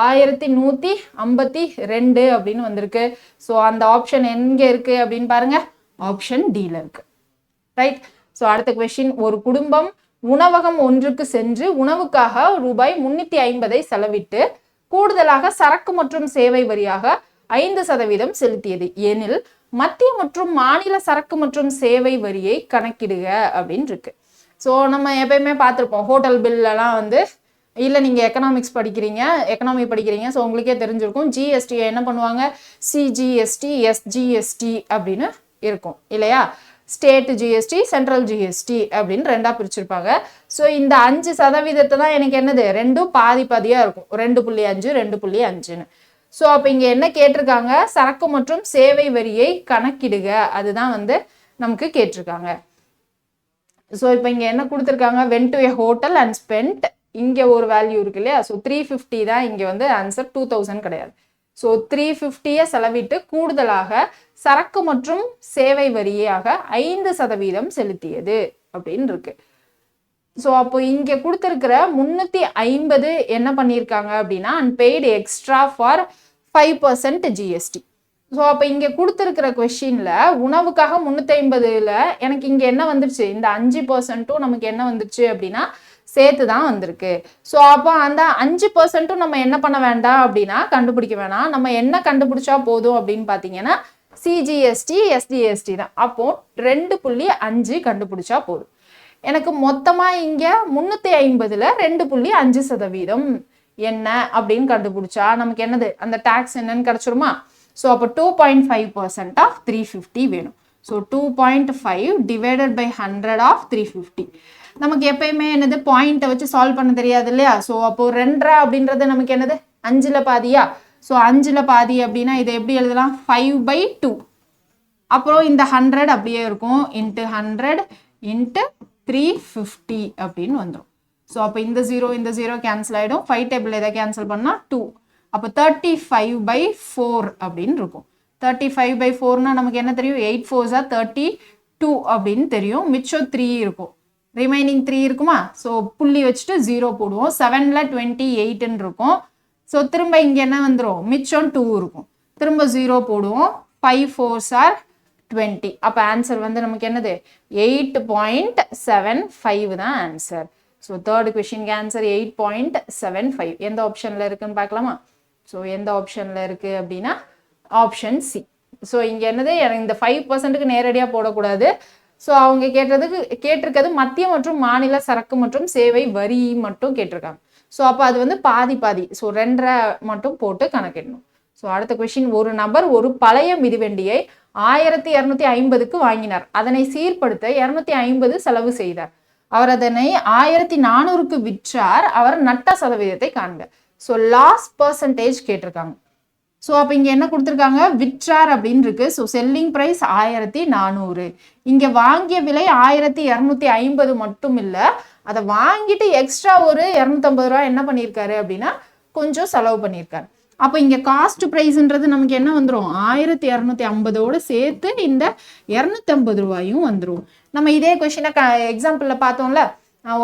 1152 அப்படின்னு வந்திருக்கு. ஸோ அந்த ஆப்ஷன் எங்கே இருக்குது அப்படின்னு பாருங்க, ஆப்ஷன் டியில் இருக்கு. ரைட். ஸோ அடுத்த கொஸ்டின், ஒரு குடும்பம் உணவகம் ஒன்றுக்கு சென்று உணவுக்காக ரூபாய் 350 செலவிட்டு கூடுதலாக சரக்கு மற்றும் சேவை வரியாக 5% செலுத்தியது எனில் மத்திய மற்றும் மாநில சரக்கு மற்றும் சேவை வரியை கணக்கிடுக அப்படின்னு இருக்கு. ஸோ நம்ம எப்பயுமே பார்த்துருப்போம், ஹோட்டல் பில்லாம் வந்து இல்லை நீங்கள் எக்கனாமி படிக்கிறீங்க, ஸோ உங்களுக்கே தெரிஞ்சிருக்கும், ஜிஎஸ்டி என்ன பண்ணுவாங்க, சிஜிஎஸ்டி, எஸ்ஜிஎஸ்டி அப்படின்னு இருக்கும் இல்லையா. ஸ்டேட் ஜிஎஸ்டி, சென்ட்ரல் ஜிஎஸ்டி அப்படின்னு 2ஆ பிரிச்சிருப்பாங்க. ஸோ இந்த 5% தான் எனக்கு என்னது, ரெண்டும் பாதி பாதியாக இருக்கும், 2.5 2.5ன்னு. ஸோ அப்போ இங்கே என்ன கேட்டிருக்காங்க, சரக்கு மற்றும் சேவை வரியை கணக்கிடுக, அதுதான் வந்து நமக்கு கேட்டிருக்காங்க. ஸோ இப்போ இங்கே என்ன கொடுத்துருக்காங்க, went to a hotel and spend, இங்கே ஒரு வேல்யூ இருக்கு இல்லையா. ஸோ 350 தான் இங்கே வந்து ஆன்சர், 2000 கிடையாது. ஸோ 350 செலவிட்டு கூடுதலாக சரக்கு மற்றும் சேவை வரியாக 5% செலுத்தியது அப்படின்னு இருக்கு. ஸோ அப்போ இங்கே கொடுத்துருக்கிற 350 என்ன பண்ணியிருக்காங்க அப்படின்னா unpaid extra for 5% GST. So அப்போ இங்கே கொடுத்துருக்கிற கொஸ்டின்ல உணவுக்காக 350ல் எனக்கு இங்கே என்ன வந்துருச்சு, இந்த 5%ம் நமக்கு என்ன வந்துருச்சு அப்படின்னா சேர்த்து தான் வந்திருக்கு. ஸோ அப்போ அந்த 5%ம் நம்ம என்ன பண்ண வேண்டாம் அப்படின்னா கண்டுபிடிக்க வேணாம், நம்ம என்ன கண்டுபிடிச்சா போதும் அப்படின்னு பார்த்தீங்கன்னா சிஜிஎஸ்டி எஸ்டிஎஸ்டி தான். அப்போ 2.5 கண்டுபிடிச்சா போதும். எனக்கு மொத்தமாக இங்கே 350ல் 2.5% என்ன அப்படின்னு கண்டுபிடிச்சா நமக்கு என்னது, அந்த டாக்ஸ் என்னன்னு கிடைச்சிருமா. ஸோ அப்போ 2.5% ஆஃப் 350 வேணும். So 2.5 divided by 100 of 350. நமக்கு எப்பயுமே என்னது, பாயிண்ட்டை வச்சு சால்வ் பண்ண தெரியாது இல்லையா. ஸோ அப்போ 2 அப்படின்றது நமக்கு என்னது, 5ல் பாதியா. ஸோ 5ல் பாதி அப்படின்னா இதை எப்படி எழுதலாம், 5/2. அப்புறம் இந்த 100 அப்படியே இருக்கும், இன்ட்டு 100 இன்ட்டு 350 அப்படின்னு வந்துடும். ஸோ அப்போ இந்த 0 கேன்சல் ஆகிடும், 5 டேபிள் எதை கேன்சல் பண்ணால் 2. அப்போ 35/4 அப்படின்னு இருக்கும். 35/4னா நமக்கு என்ன தெரியும், 8 4s are 32 அப்படின்னு தெரியும். மிச்சம் 3 இருக்கும், ரிமைனிங் 3 இருக்குமா. ஸோ புள்ளி வச்சுட்டு 0 போடுவோம். 7ல் 28ன்னு இருக்கும். ஸோ திரும்ப இங்கே என்ன வந்துடும், மிச்சம் 2 இருக்கும், திரும்ப 0 போடுவோம். 5 4s are 20. அப்போ ஆன்சர் வந்து நமக்கு என்னது, 8.75 தான் ஆன்சர். ஸோ தேர்ட் கொஸ்டினுக்கு ஆன்சர் 8.75. எந்த ஆப்ஷனில் இருக்குன்னு பார்க்கலாமா. ஸோ எந்த ஆப்ஷனில் இருக்குது அப்படின்னா ஆப்ஷன் சி. ஸோ இங்கே என்னது, இந்த 5%க்கு நேரடியாக போடக்கூடாது. ஸோ அவங்க கேட்டிருக்கிறது மத்திய மற்றும் மாநில சரக்கு மற்றும் சேவை வரி மட்டும் கேட்டிருக்காங்க. ஸோ அப்போ அது வந்து பாதி பாதி. ஸோ 2 மட்டும் போட்டு கணக்கிடணும். ஸோ அடுத்த கொஸ்டின், ஒரு நபர் ஒரு பழைய மிதிவண்டியை 1250க்கு வாங்கினார். அதனை சீர்படுத்த 250 செலவு செய்தார். அவர் அதனை 1400க்கு விற்றார். அவர் நட்ட சதவீதத்தை காண்க. ஸோ லாஸ் பர்சன்டேஜ் கேட்டிருக்காங்க. ஸோ அப்போ இங்கே என்ன கொடுத்துருக்காங்க, விற்றார் அப்படின்னு இருக்கு. So selling price 1400. இங்கே வாங்கிய விலை 1250 மட்டும் இல்லை, அதை வாங்கிட்டு எக்ஸ்ட்ரா ஒரு 250 ரூபா என்ன பண்ணியிருக்காரு அப்படின்னா கொஞ்சம் செலவு பண்ணியிருக்காரு. அப்போ இங்கே காஸ்ட் ப்ரைஸ்ன்றது நமக்கு என்ன வந்துடும், 1250ஓடு சேர்த்து இந்த 250 ரூபாயும் வந்துடும். நம்ம இதே கொஸ்டினை எக்ஸாம்பிளில் பார்த்தோம்ல,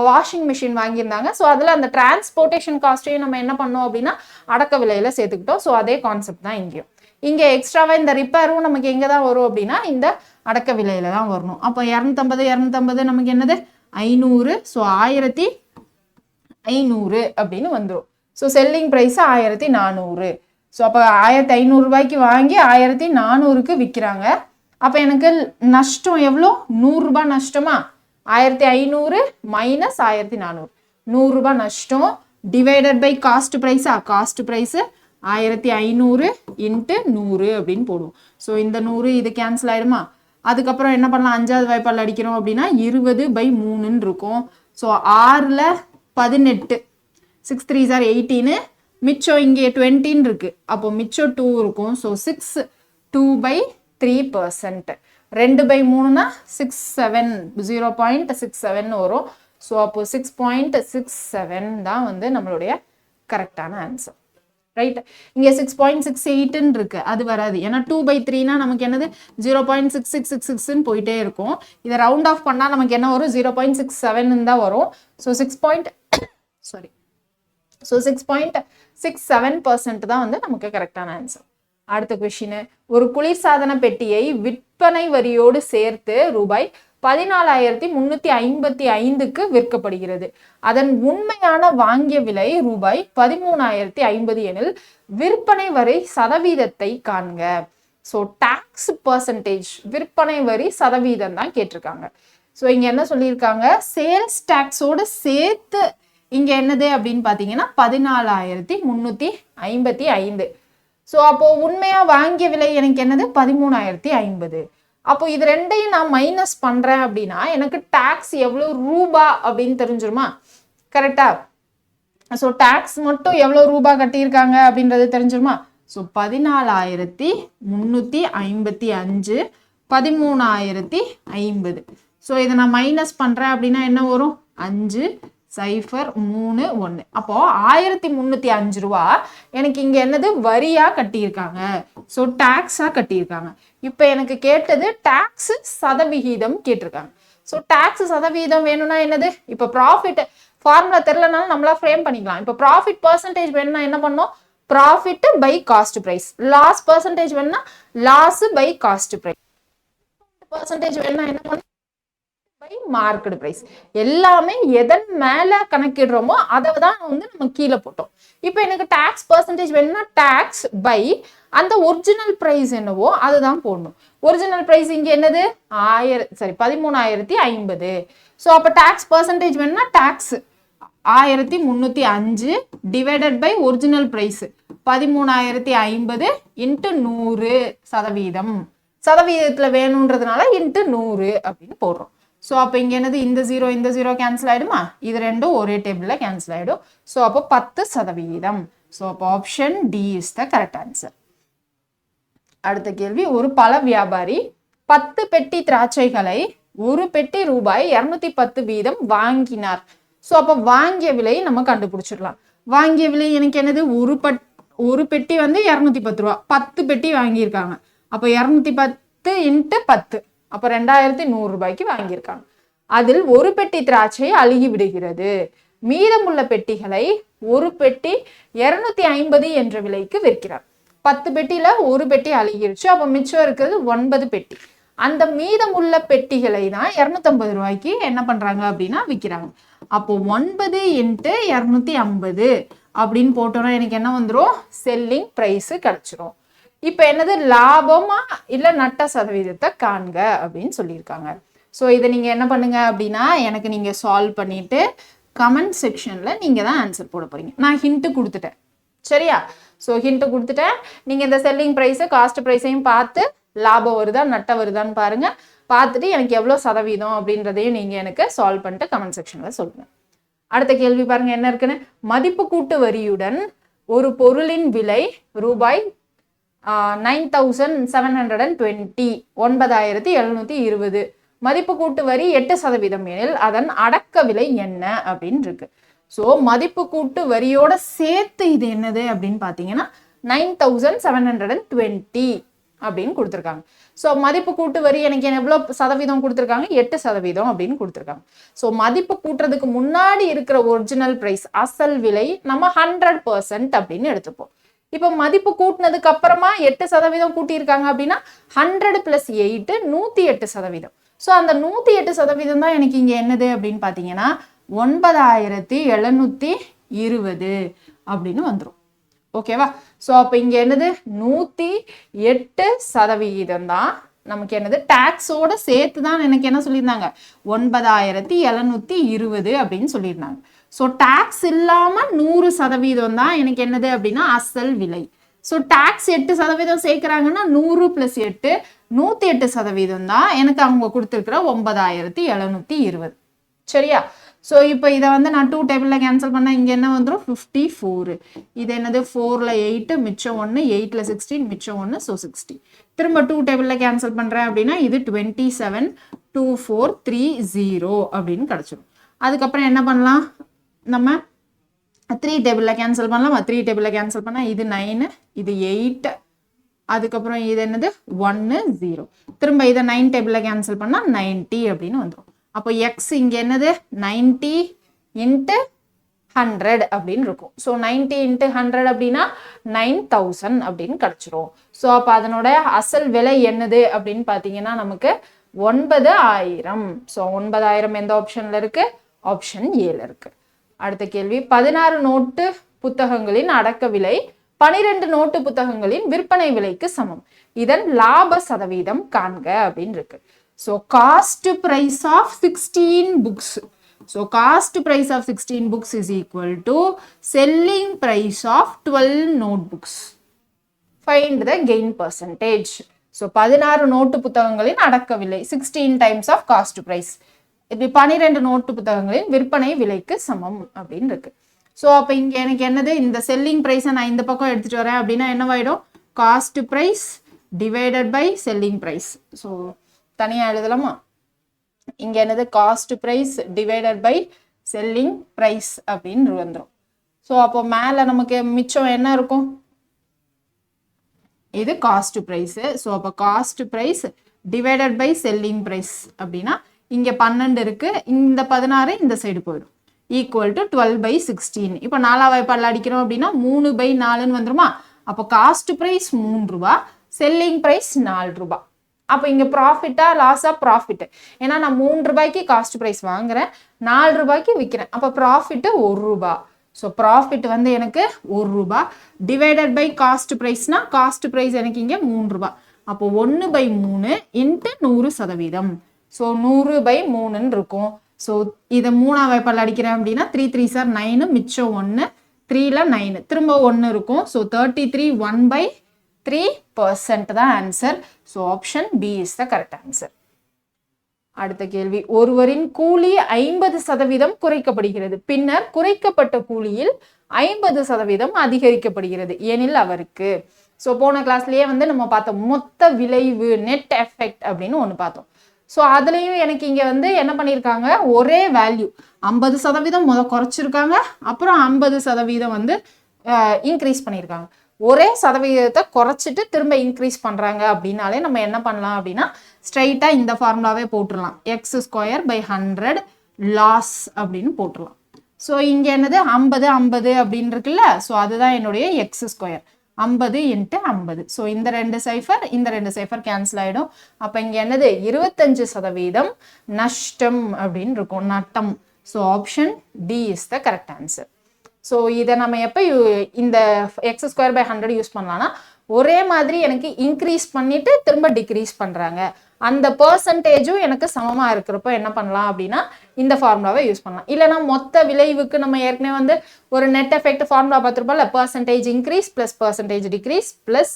வாஷிங் மிஷின் வாங்கியிருந்தாங்க. ஸோ அதில் அந்த டிரான்ஸ்போர்ட்டேஷன் காஸ்ட்டையும் நம்ம என்ன பண்ணோம் அப்படின்னா அடக்க விலையில சேர்த்துக்கிட்டோம். ஸோ அதே கான்செப்ட் தான் இங்கேயும். இங்கே எக்ஸ்ட்ராவாக இந்த ரிப்பேரும் நமக்கு எங்கே தான் வரும் அப்படின்னா இந்த அடக்க விலையில தான் வரணும். அப்போ 250 நமக்கு என்னது 500. ஸோ 1500 அப்படின்னு வந்துடும். So selling price 1400. ஸோ அப்போ 1500 ரூபாய்க்கு வாங்கி 1400க்கு விற்கிறாங்க. அப்போ எனக்கு நஷ்டம் எவ்வளோ, 100 ரூபாய் நஷ்டமா. 1500 மைனஸ் 1400, 100 ரூபாய் நஷ்டம் டிவைடட் பை காஸ்ட் ப்ரைஸா. காஸ்ட் ப்ரைஸு 1500 இன்ட்டு 100 அப்படின்னு போடுவோம். ஸோ இந்த 100 இது கேன்சல் ஆயிடுமா. அதுக்கப்புறம் என்ன பண்ணலாம், 5வது வாய்ப்பால் அடிக்கிறோம் அப்படின்னா 20/3ன்னு இருக்கும். ஸோ 6ல் 18, 6 3s are 18. மிச்சம் இங்கே 20ன்னு இருக்கு. அப்போ மிச்சம் 2 இருக்கும். ஸோ 6 2/3%. 2/3னா 67, 0.67 வரும். ஸோ அப்போ 6.67 தான் வந்து நம்மளுடைய கரெக்டான ஆன்சர். ரைட். இங்கே 6.68 இருக்கு, அது வராது. ஏன்னா 2/3னா நமக்கு என்னது 0.6666ன்னு போயிட்டே இருக்கும். இதை ரவுண்ட் ஆஃப் பண்ணால் நமக்கு என்ன வரும், 0.67 தான் வரும். ஸோ 6.67% தான் வந்து நமக்கு கரெக்டான ஆன்சர். அடுத்த கொஸ்டின், ஒரு குளிர்சாதன பெட்டியை விற்பனை வரியோடு சேர்த்து ரூபாய் 14,355க்கு விற்கப்படுகிறது. அதன் உண்மையான வாங்கிய விலை ரூபாய் 13,050 எனில் விற்பனை வரி சதவீதத்தை காண்க. ஸோ டாக்ஸ் பர்சன்டேஜ், விற்பனை வரி சதவீதம் தான் கேட்டிருக்காங்க. ஸோ இங்க என்ன சொல்லியிருக்காங்க, சேல்ஸ் டாக்ஸோட சேர்த்து இங்க என்னது அப்படின்னு பாத்தீங்கன்னா 14,355. ஸோ அப்போ உண்மையா வாங்கிய விலை எனக்கு என்னது 13,050. அப்போ இது ரெண்டையும் நான் மைனஸ் பண்றேன் அப்படின்னா எனக்கு டாக்ஸ் எவ்வளவு ரூபா அப்படின்னு தெரிஞ்சிருமா? கரெக்டா? ஸோ டாக்ஸ் மட்டும் எவ்வளவு ரூபா கட்டியிருக்காங்க அப்படின்றது தெரிஞ்சிருமா? ஸோ 14,355 13,050. ஸோ இதை நான் மைனஸ் பண்றேன் அப்படின்னா என்ன வரும்? 5,0,3,1. அப்போ 1,305 ரூபா எனக்கு இங்க என்னது வரியா கட்டியிருக்காங்க. ஸோ டாக்ஸா கட்டியிருக்காங்க. இப்ப எனக்கு கேட்டது டாக்ஸ் சதவிகிதம் கேட்டிருக்காங்க. ஸோ டாக்ஸ் சதவீதம் வேணும்னா என்னது? இப்ப ப்ராஃபிட் ஃபார்முலா தெரியலனாலும் நம்மளா ஃப்ரேம் பண்ணிக்கலாம். இப்ப ப்ராஃபிட் பர்சன்டேஜ் வேணும்னா என்ன பண்ணோம்? Profit by cost price. Loss percentage வேணும்னா loss by cost price. Percentage வேணும்னா என்ன பண்ணணும்? By market price. எல்லாமே எதன் மேல கணக்கிடுறோமோ அதை தான் வந்து நம்ம கீழே போட்டோம். இப்போ எனக்கு டாக்ஸ் பர்சன்டேஜ் வேணும்னா டாக்ஸ் பை அந்த ஒரிஜினல் பிரைஸ் என்னவோ அதுதான் போடணும். ஒரிஜினல் பிரைஸ் இங்க என்னது? 13,050. ஸோ அப்ப டாக்ஸ் பர்சன்டேஜ் வேணும்னா tax 1,305 divided by original price 13,050 into 100%. சதவீதத்துல வேணும்ன்றதுனால இன்ட்டு 100 அப்படின்னு போடுறோம். ஸோ அப்போ இங்க என்னது? இந்த 0 இந்த 0 கேன்சல் ஆயிடுமா? இது ரெண்டும் ஒரே டேபிள்ல கேன்சல் ஆயிடும். ஸோ அப்போ 10%. ஸோ அப்போ option D is the correct answer. அடுத்த கேள்வி, ஒரு பழ வியாபாரி 10 பெட்டி திராட்சைகளை ஒரு பெட்டி ரூபாய் 210 வீதம் வாங்கினார். ஸோ அப்போ வாங்கிய விலை நம்ம கண்டுபிடிச்சிடலாம். வாங்கிய விலை எனக்கு என்னது? ஒரு பெட்டி வந்து 210 ரூபா, 10 பெட்டி வாங்கியிருக்காங்க. அப்போ 210 இன்ட்டு 10, அப்போ 2,100 ரூபாய்க்கு வாங்கியிருக்காங்க. அதில் ஒரு பெட்டி திராட்சை அழுகி விடுகிறது. மீதமுள்ள பெட்டிகளை ஒரு பெட்டி 250 என்ற விலைக்கு விற்கிறார். 10 பெட்டியில ஒரு பெட்டி அழுகிருச்சு. அப்போ மிச்சம் இருக்கிறது 9 பெட்டி. அந்த மீதமுள்ள பெட்டிகளை தான் 250 ரூபாய்க்கு என்ன பண்றாங்க அப்படின்னா விற்கிறாங்க. அப்போ 9 இன்ட்டு 250 அப்படின்னு போட்டோம்னா எனக்கு என்ன வந்துடும்? செல்லிங் பிரைஸ் கிடைச்சிரும். இப்ப என்னது? லாபமா இல்ல நட்ட சதவீதத்தை காண்க அப்படின்னு சொல்லியிருக்காங்க. ஸோ இதை நீங்க என்ன பண்ணுங்க அப்படின்னா எனக்கு நீங்க சால்வ் பண்ணிட்டு கமெண்ட் செக்ஷன்ல நீங்க தான் ஆன்சர் போட போறீங்க. நான் ஹிண்ட் கொடுத்துட்டேன், சரியா? ஸோ ஹிண்ட் கொடுத்துட்டேன். நீங்க இந்த செல்லிங் பிரைஸ் காஸ்ட் பிரைஸையும் பார்த்து லாபம் வருதா நட்ட வருதான்னு பாருங்க. பார்த்துட்டு எனக்கு எவ்வளோ சதவீதம் அப்படின்றதையும் நீங்க எனக்கு சால்வ் பண்ணிட்டு கமெண்ட் செக்ஷன்ல சொல்லுங்க. அடுத்த கேள்வி பாருங்க என்ன இருக்குன்னு. மதிப்பு கூட்டு வரியுடன் ஒரு பொருளின் விலை ரூபாய் 9,720 9,720. மதிப்பு கூட்டு வரி 8% எனில் அதன் அடக்க விலை என்ன அப்படின்னு இருக்கு. ஸோ மதிப்பு கூட்டு வரியோட சேர்த்து இது என்னது அப்படின்னு பாத்தீங்கன்னா 9,720 அப்படின்னு கொடுத்துருக்காங்க. ஸோ மதிப்பு கூட்டு வரி எனக்கு எவ்வளவு சதவீதம் கொடுத்துருக்காங்க? 8% அப்படின்னு கொடுத்துருக்காங்க. ஸோ மதிப்பு கூட்டுறதுக்கு முன்னாடி இருக்கிற ஒரிஜினல் பிரைஸ் அசல் விலை நம்ம 100% அப்படின்னு எடுத்துப்போம். இப்போ மதிப்பு கூட்டினதுக்கு அப்புறமா 8% கூட்டியிருக்காங்க அப்படின்னா 100 + 8 108%. ஸோ அந்த 108% தான் எனக்கு இங்க என்னது அப்படின்னு பாத்தீங்கன்னா 9,720 அப்படின்னு வந்துடும். ஓகேவா? ஸோ அப்போ இங்க என்னது? 108% தான் நமக்கு என்னது? டாக்ஸோட சேர்த்து தான் எனக்கு என்ன சொல்லியிருந்தாங்க? 9,720 அப்படின்னு சொல்லியிருந்தாங்க. ஸோ டாக்ஸ் இல்லாம 100% தான் எனக்கு என்னது அப்படின்னா அசல் விலை. ஸோ டாக்ஸ் 8% சேர்க்கிறாங்கன்னா 100 + 8 108% தான் எனக்கு அவங்க கொடுத்துருக்கிற 9,720. சரியா? ஸோ இப்போ இதை வந்து நான் 2 டேபிளில் கேன்சல் பண்ணால் இங்கே என்ன வந்துடும்? 54. இது என்னது? 4ல் 8 மிச்சம் 1, 8ல் 16 மிச்சம் 1, ஸோ 60. திரும்ப 2 டேபிளில் கேன்சல் பண்ணுறேன் அப்படின்னா இது 27 2430 அப்படின்னு கிடச்சிடும். அதுக்கப்புறம் என்ன பண்ணலாம்? நம்ம 3 டேபிளில் கேன்சல் பண்ணலாம். 3 டேபிளில் கேன்சல் பண்ணால் இது 9, இது 8, அதுக்கப்புறம் இது என்னது? 1 0. திரும்ப இதை 9 டேபிளில் கேன்சல் பண்ணால் 90 அப்படின்னு வந்துடும். அப்போ எக்ஸ் இங்கே என்னது? 90 × 100 அப்படின்னு இருக்கும். ஸோ 90 × 100 அப்படின்னா 9,000 அப்படின்னு கிடைச்சிரும். ஸோ அப்போ அதனோட அசல் விலை என்னது அப்படின்னு பார்த்தீங்கன்னா நமக்கு 9000. ஸோ 9000 எந்த ஆப்ஷன்ல இருக்கு? ஆப்ஷன் ஏல இருக்கு. அடுத்த கேள்வி, 16 நோட்டு புத்தகங்களின் அடக்க விலை 12 நோட்டு புத்தகங்களின் விற்பனை விலைக்கு சமம். இதன் லாப சதவீதம் காண்க அப்படின்னு இருக்கு. So cost price of 16 books. So cost price of 16 books is equal to selling price of 12 notebooks. Find the gain percentage. So 16 note புத்தகங்களின் அடக்க விலை 16 டைம்ஸ் ஆஃப் காஸ்ட் பிரைஸ். இப்படி 12 நோட்டு புத்தகங்களின் விற்பனை விலைக்கு சமம் அப்படின்னு இருக்கு. ஸோ அப்போ இங்கே எனக்கு என்னது, இந்த செல்லிங் ப்ரைஸை நான் இந்த பக்கம் எடுத்துகிட்டு வரேன் அப்படின்னா என்னவாயிடும்? Cost price divided by selling price. So தனியாக எழுதலாமா? இங்கே என்னது, cost price divided by selling price அப்படின்னு வந்துடும். ஸோ அப்போ மேலே நமக்கு மிச்சம் என்ன இருக்கும்? இது காஸ்ட் ப்ரைஸு. ஸோ அப்போ cost price divided by selling price அப்படின்னா இங்கே 12 இருக்கு, இந்த 16 இந்த சைடு போயிடும். Equal to 12/16. இப்போ 4 வாய்ப்பாடில் அடிக்கிறோம் அப்படின்னா 3/4 வந்துருமா? அப்போ காஸ்ட் ப்ரைஸ் 3 ரூபா, செல்லிங் ப்ரைஸ் 4 ரூபா. அப்போ இங்கே ப்ராஃபிட்டா லாஸா? ப்ராஃபிட். ஏன்னா நான் 3 ரூபாய்க்கு காஸ்ட் ப்ரைஸ் வாங்குறேன், 4 ரூபாய்க்கு விற்கிறேன். அப்போ ப்ராஃபிட்டு 1 ரூபா. ஸோ ப்ராஃபிட் வந்து எனக்கு 1 ரூபா டிவைடட் பை காஸ்ட் ப்ரைஸ்னா காஸ்ட் ப்ரைஸ் எனக்கு இங்கே 3 ரூபா. அப்போ 1/3 இன்ட்டு 100%. ஸோ 100/3 இருக்கும். ஸோ இதை 3 வாய்ப்பால் அடிக்கிறேன் அப்படின்னா 3 3s are 9, மிச்சம் 1, 3ல 9, திரும்ப 1 இருக்கும். ஸோ 33 1/3% தான் answer. So option B is the correct answer. அடுத்த கேள்வி, ஒருவரின் கூலி 50% குறைக்கப்படுகிறது, பின்னர் குறைக்கப்பட்ட கூலியில் 50% அதிகரிக்கப்படுகிறது எனில் அவருக்கு. ஸோ போன கிளாஸ்லயே வந்து நம்ம பார்த்தோம் மொத்த விளைவு, நெட் எஃபெக்ட் அப்படின்னு ஒன்று பார்த்தோம். ஸோ அதுலேயும் எனக்கு இங்கே வந்து என்ன பண்ணியிருக்காங்க, ஒரே வேல்யூ 50% குறைச்சிருக்காங்க, அப்புறம் 50% வந்து இன்க்ரீஸ் பண்ணியிருக்காங்க. ஒரே சதவீதத்தை குறைச்சிட்டு திரும்ப இன்க்ரீஸ் பண்ணுறாங்க அப்படின்னாலே நம்ம என்ன பண்ணலாம் அப்படின்னா ஸ்ட்ரைட்டாக இந்த ஃபார்முலாவே போட்டுடலாம். x²/100 லாஸ் அப்படின்னு போட்டுடலாம். ஸோ இங்கே என்னது 50 50 அப்படின்னு இருக்குல்ல, ஸோ அதுதான் என்னுடைய x². 50 × 50. ஸோ இந்த 2 சைஃபர் இந்த 2 சைஃபர் கேன்சல் ஆகிடும். அப்போ இங்கே என்னது 25% நஷ்டம் அப்படின்னு இருக்கும், நட்டம். So option D is the correct answer. So இதை நம்ம எப்போ இந்த x²/100 யூஸ் பண்ணலாம்னா, ஒரே மாதிரி எனக்கு இன்க்ரீஸ் பண்ணிட்டு திரும்ப டிக்ரீஸ் பண்ணுறாங்க, அந்த பர்சன்டேஜும் எனக்கு சமமாக இருக்கிறப்போ என்ன பண்ணலாம் அப்படின்னா இந்த ஃபார்முலாவை யூஸ் பண்ணலாம். இல்லைனா மொத்த விளைவுக்கு நம்ம ஏற்கனவே வந்து ஒரு நெட் எஃபெக்ட் ஃபார்முலா பார்த்துருப்போம்ல, percentage increase plus percentage decrease plus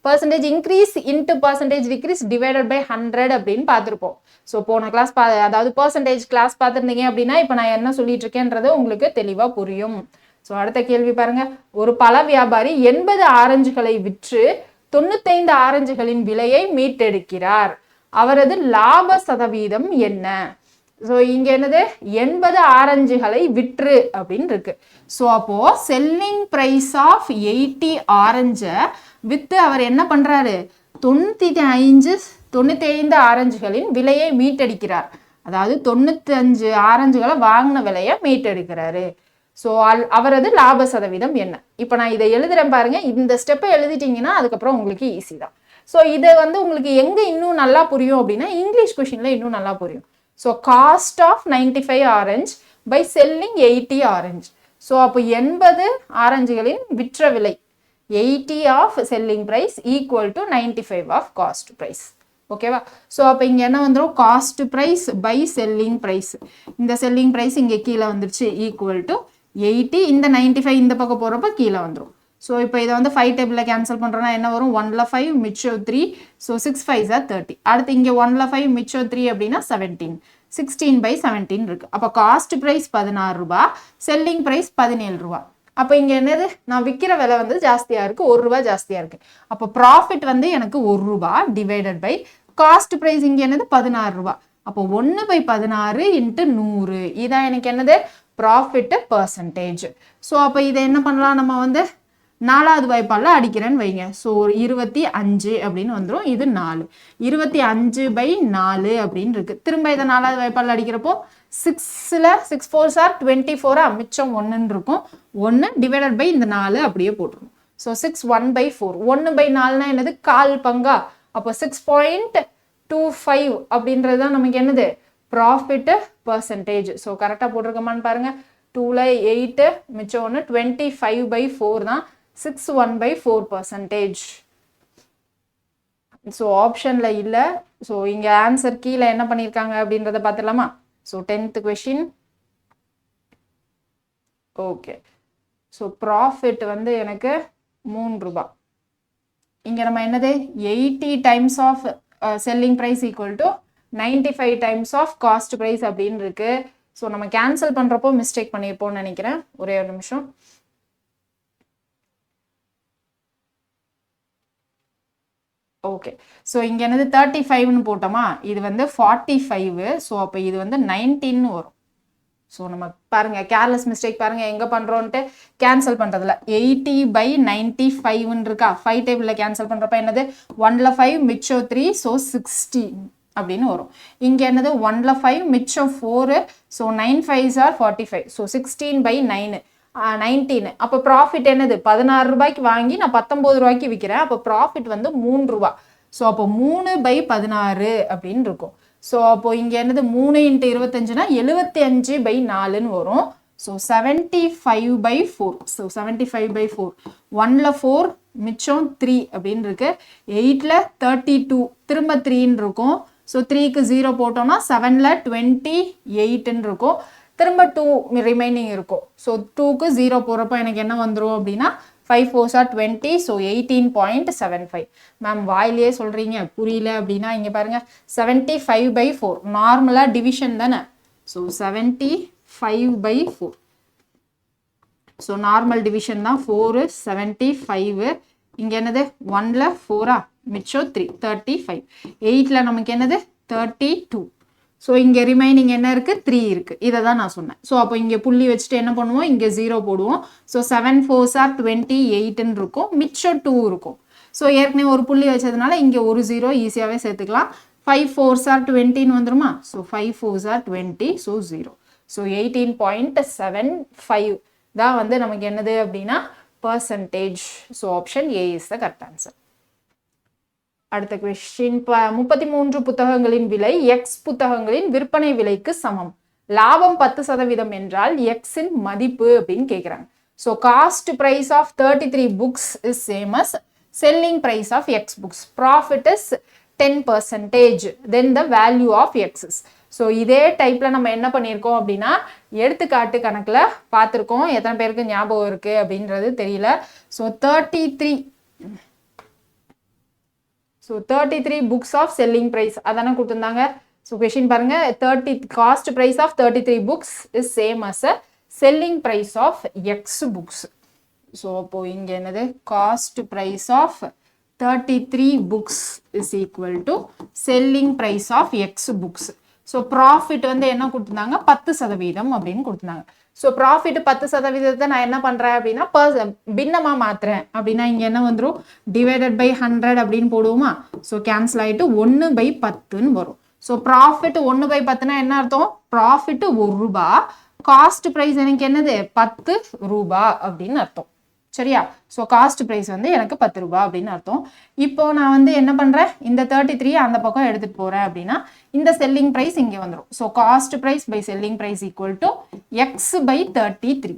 percentage increase into percentage decrease divided by 100 அப்படின்னு பார்த்துருப்போம். ஸோ போன கிளாஸ் அதாவது பர்சன்டேஜ் கிளாஸ் பார்த்துருந்தீங்க அப்படின்னா இப்போ நான் என்ன சொல்லிட்டு இருக்கேன்றது உங்களுக்கு தெளிவாக புரியும். ஸோ அடுத்த கேள்வி பாருங்க, ஒரு பழ வியாபாரி 80 ஆரஞ்சுகளை விற்று 95 ஆரஞ்சுகளின் விலையை மீட்டெடுக்கிறார், அவரது லாப சதவீதம் என்ன? ஸோ இங்க என்னது 80 ஆரஞ்சுகளை விற்று அப்படின்னு இருக்கு. ஸோ அப்போ செல்லிங் பிரைஸ் ஆஃப் 80 ஆரஞ்சை வித்து அவர் என்ன பண்றாரு, 95 ஆரஞ்சுகளின் விலையை மீட்டெடுக்கிறார். அதாவது 95 ஆரஞ்சுகளை வாங்கின விலையை மீட்டெடுக்கிறாரு. ஸோ அவரது லாப சதவீதம் என்ன? இப்போ நான் இதை எழுதுறேன் பாருங்க, இந்த ஸ்டெப்பை எழுதிட்டீங்கன்னா அதுக்கப்புறம் உங்களுக்கு ஈஸி தான். ஸோ இதை வந்து உங்களுக்கு எங்கே இன்னும் நல்லா புரியும் அப்படின்னா இங்கிலீஷ் கொஷினில் இன்னும் நல்லா புரியும். So cost of 95 orange by selling 80 orange. So அப்போ 80 ஆரஞ்சுகளின் விற்ற விலை 80 of selling price equal to 95 of cost price. ஓகேவா? ஸோ அப்போ இங்கே என்ன வந்துடும், cost price by selling price. இந்த செல்லிங் ப்ரைஸ் இங்கே கீழே வந்துருச்சு, ஈக்குவல் டு 80, இந்த 95 இந்த பக்கம் போகிறப்ப கீழே வந்துடும். ஸோ இப்போ இதை வந்து 5 டேபிளில் கேன்சல் பண்ணுறோன்னா என்ன வரும், 1ல் 5 மிச்சம் 3. So 6 5s are 30. அடுத்து இங்கே 1ல் 5 மிச்சம் 3 அப்படின்னா 17. 16/17 இருக்கு. அப்போ காஸ்ட் ப்ரைஸ் 16 ரூபா, செல்லிங் ப்ரைஸ் 17 ரூபா. அப்போ இங்கே என்னது, நான் விற்கிற விலை வந்து ஜாஸ்தியாக இருக்குது, 1 ரூபா ஜாஸ்தியாக இருக்குது. அப்போ ப்ராஃபிட் வந்து எனக்கு 1 ரூபா டிவைடட் பை காஸ்ட் ப்ரைஸ் இங்கே என்னது 16 ரூபா. அப்போ 1/16 × 100, இதான் எனக்கு என்னது ப்ராஃபிட்டு பர்சன்டேஜ். ஸோ அப்போ இதை என்ன பண்ணலாம், நம்ம வந்து 4வது வாய்ப்பாடில் அடிக்கிறேன்னு வைங்க. ஸோ 25 அப்படின்னு வந்துடும், இது 4. 25/4 அப்படின்னு இருக்குது. திரும்ப இதை 4வது வாய்ப்பாடில் அடிக்கிறப்போ 6ல் 6 4s are 24, மிச்சம் 1ன்னு இருக்கும். 1 டிவைடட் பை இந்த 4 அப்படியே போட்டுருணும். ஸோ 6 1/4. 1/4னா என்னது, 1/4 பங்கா. அப்போ 6.4 25 அப்படின்றது தான் நமக்கு என்னது ப்ராஃபிட் பர்சன்டேஜ். ஸோ கரெக்டாக போட்டிருக்கோமான்னு பாருங்க. 2ல் 8 மிச்சம் ஒன்று 25/4 தான் 61/4%. ஸோ ஆப்ஷன்ல இல்லை. ஸோ இங்கே ஆன்சர் கீழே என்ன பண்ணியிருக்காங்க அப்படின்றத பார்த்துடலாமா. So 10th question. Okay. So profit வந்து எனக்கு 3 ரூபாய். இங்கே நம்ம என்னது 80 times of selling price equal to 95 times of cost price அப்படின்னு இருக்கு. ஸோ நம்ம கேன்சல் பண்ணுறப்போ மிஸ்டேக் பண்ணியிருப்போம்னு நினைக்கிறேன். ஒரே ஒரு நிமிஷம். ஓகே. ஸோ இங்கே என்னது 35ன்னு போட்டோமா, இது வந்து 45. ஸோ அப்போ இது வந்து 19 வரும். ஸோ நம்ம பாருங்க கேர்லெஸ் மிஸ்டேக் பாருங்க எங்கே பண்ணுறோன்ட்டு கேன்சல் பண்ணுறதுல 80/95ன்னு இருக்கா. 5 டேபிளில் கேன்சல் பண்ணுறப்ப என்னது 1ல் 5 மிச்சம் 3 ஸோ 16 அப்படின்னு வரும். இங்கே என்னது 1ல் 5 மிச்சம் 4 ஸோ 9 5s are 45 ஸோ 16/9 19. அப்போ ப்ராஃபிட் என்னது 16 ரூபாய்க்கு வாங்கி நான் 19 ரூபாய்க்கு விற்கிறேன். அப்போ ப்ராஃபிட் வந்து 3 ரூபா. ஸோ அப்போ 3/16 அப்படின்னு இருக்கும். ஸோ அப்போ இங்கே என்னது 3 × 25னா 75/4ன்னு வரும். ஸோ 75/4. ஸோ 75/4 1ல் 4 மிச்சம் 3 அப்படின்னு இருக்கு. 8ல் 32 திரும்ப 3ன்னு இருக்கும். ஸோ 3க்கு 0 போட்டோம்னா 7ல் 28ன்னு இருக்கும். திரும்ப 2 ரிமைனிங் இருக்கும். ஸோ 2க்கு 0 போகிறப்ப எனக்கு என்ன வந்துடும் அப்படின்னா 5 4s are 20 ஸோ 18.75. மேம் வாயிலே சொல்கிறீங்க புரியல அப்படின்னா இங்கே பாருங்கள் 75/4 நார்மலாக டிவிஷன் தானே. ஸோ 75/4 ஸோ நார்மல் டிவிஷன் தான் 4 75. இங்கே என்னது 1ல் 4 மிச்சம் 3 35. 8ல் நமக்கு என்னது 32. ஸோ இங்கே ரிமைனிங் என்ன இருக்குது 3 இருக்குது. இதை தான் நான் சொன்னேன். ஸோ அப்போ இங்கே புள்ளி வச்சுட்டு என்ன பண்ணுவோம் இங்கே 0 போடுவோம். ஸோ 7 4s are 28ன்னு இருக்கும். மிச்சம் 2 இருக்கும். ஸோ ஏற்கனவே ஒரு புள்ளி வச்சதுனால இங்கே ஒரு 0 ஈஸியாகவே சேர்த்துக்கலாம். 5 4s are 20ன்னு வந்துருமா. So 5 4s are 20 so 0. So 18.75 தான் வந்து நமக்கு என்னது அப்படின்னா percentage. So option A is the correct answer. அடுத்த கொஸ்டின் 33 புத்தகங்களின் விலை எக்ஸ் புத்தகங்களின் விற்பனை விலைக்கு சமம். லாபம் 10% என்றால் எக்ஸின் மதிப்பு அப்படின்னு கேட்குறாங்க. So cost price of 33 books is same as selling price of X books. Profit is 10%. Then the value of X's. So இதே டைப்பில் நம்ம என்ன பண்ணியிருக்கோம் அப்படின்னா எடுத்துக்காட்டு கணக்கில் பார்த்துருக்கோம். எத்தனை பேருக்கு ஞாபகம் இருக்குது அப்படின்றது தெரியல. So 33 books of selling price அதானே கொடுத்துருந்தாங்க. ஸோ கொஷின் பாருங்க cost price of 33 books is same as a selling price of X books. So அப்போ இங்கே என்னது cost price of 33 books is equal to selling price of X books. So profit வந்து என்ன கொடுத்துருந்தாங்க 10% அப்படின்னு கொடுத்துருந்தாங்க. ஸோ ப்ராஃபிட் 10% நான் என்ன பண்ணுறேன் அப்படின்னா பின்னமாக மாற்றுறேன் அப்படின்னா இங்கே என்ன வந்துடும் டிவைடட் பை 100 அப்படின்னு போடுவோமா. ஸோ கேன்சல் ஆகிட்டு 1/10ன்னு வரும். ஸோ ப்ராஃபிட் 1/10னா என்ன அர்த்தம் ப்ராஃபிட் 1 ரூபா. காஸ்ட் ப்ரைஸ் எனக்கு என்னது 10 ரூபா அப்படின்னு அர்த்தம். சரியா. ஸோ காஸ்ட் ப்ரைஸ் வந்து எனக்கு 10 ரூபா அப்படின்னு அர்த்தம். இப்போ நான் வந்து என்ன பண்ணுறேன் இந்த 33 அந்த பக்கம் எடுத்துகிட்டு போகிறேன் அப்படின்னா இந்த செல்லிங் ப்ரைஸ் இங்கே வந்துடும். So cost price by selling price equal to x/33.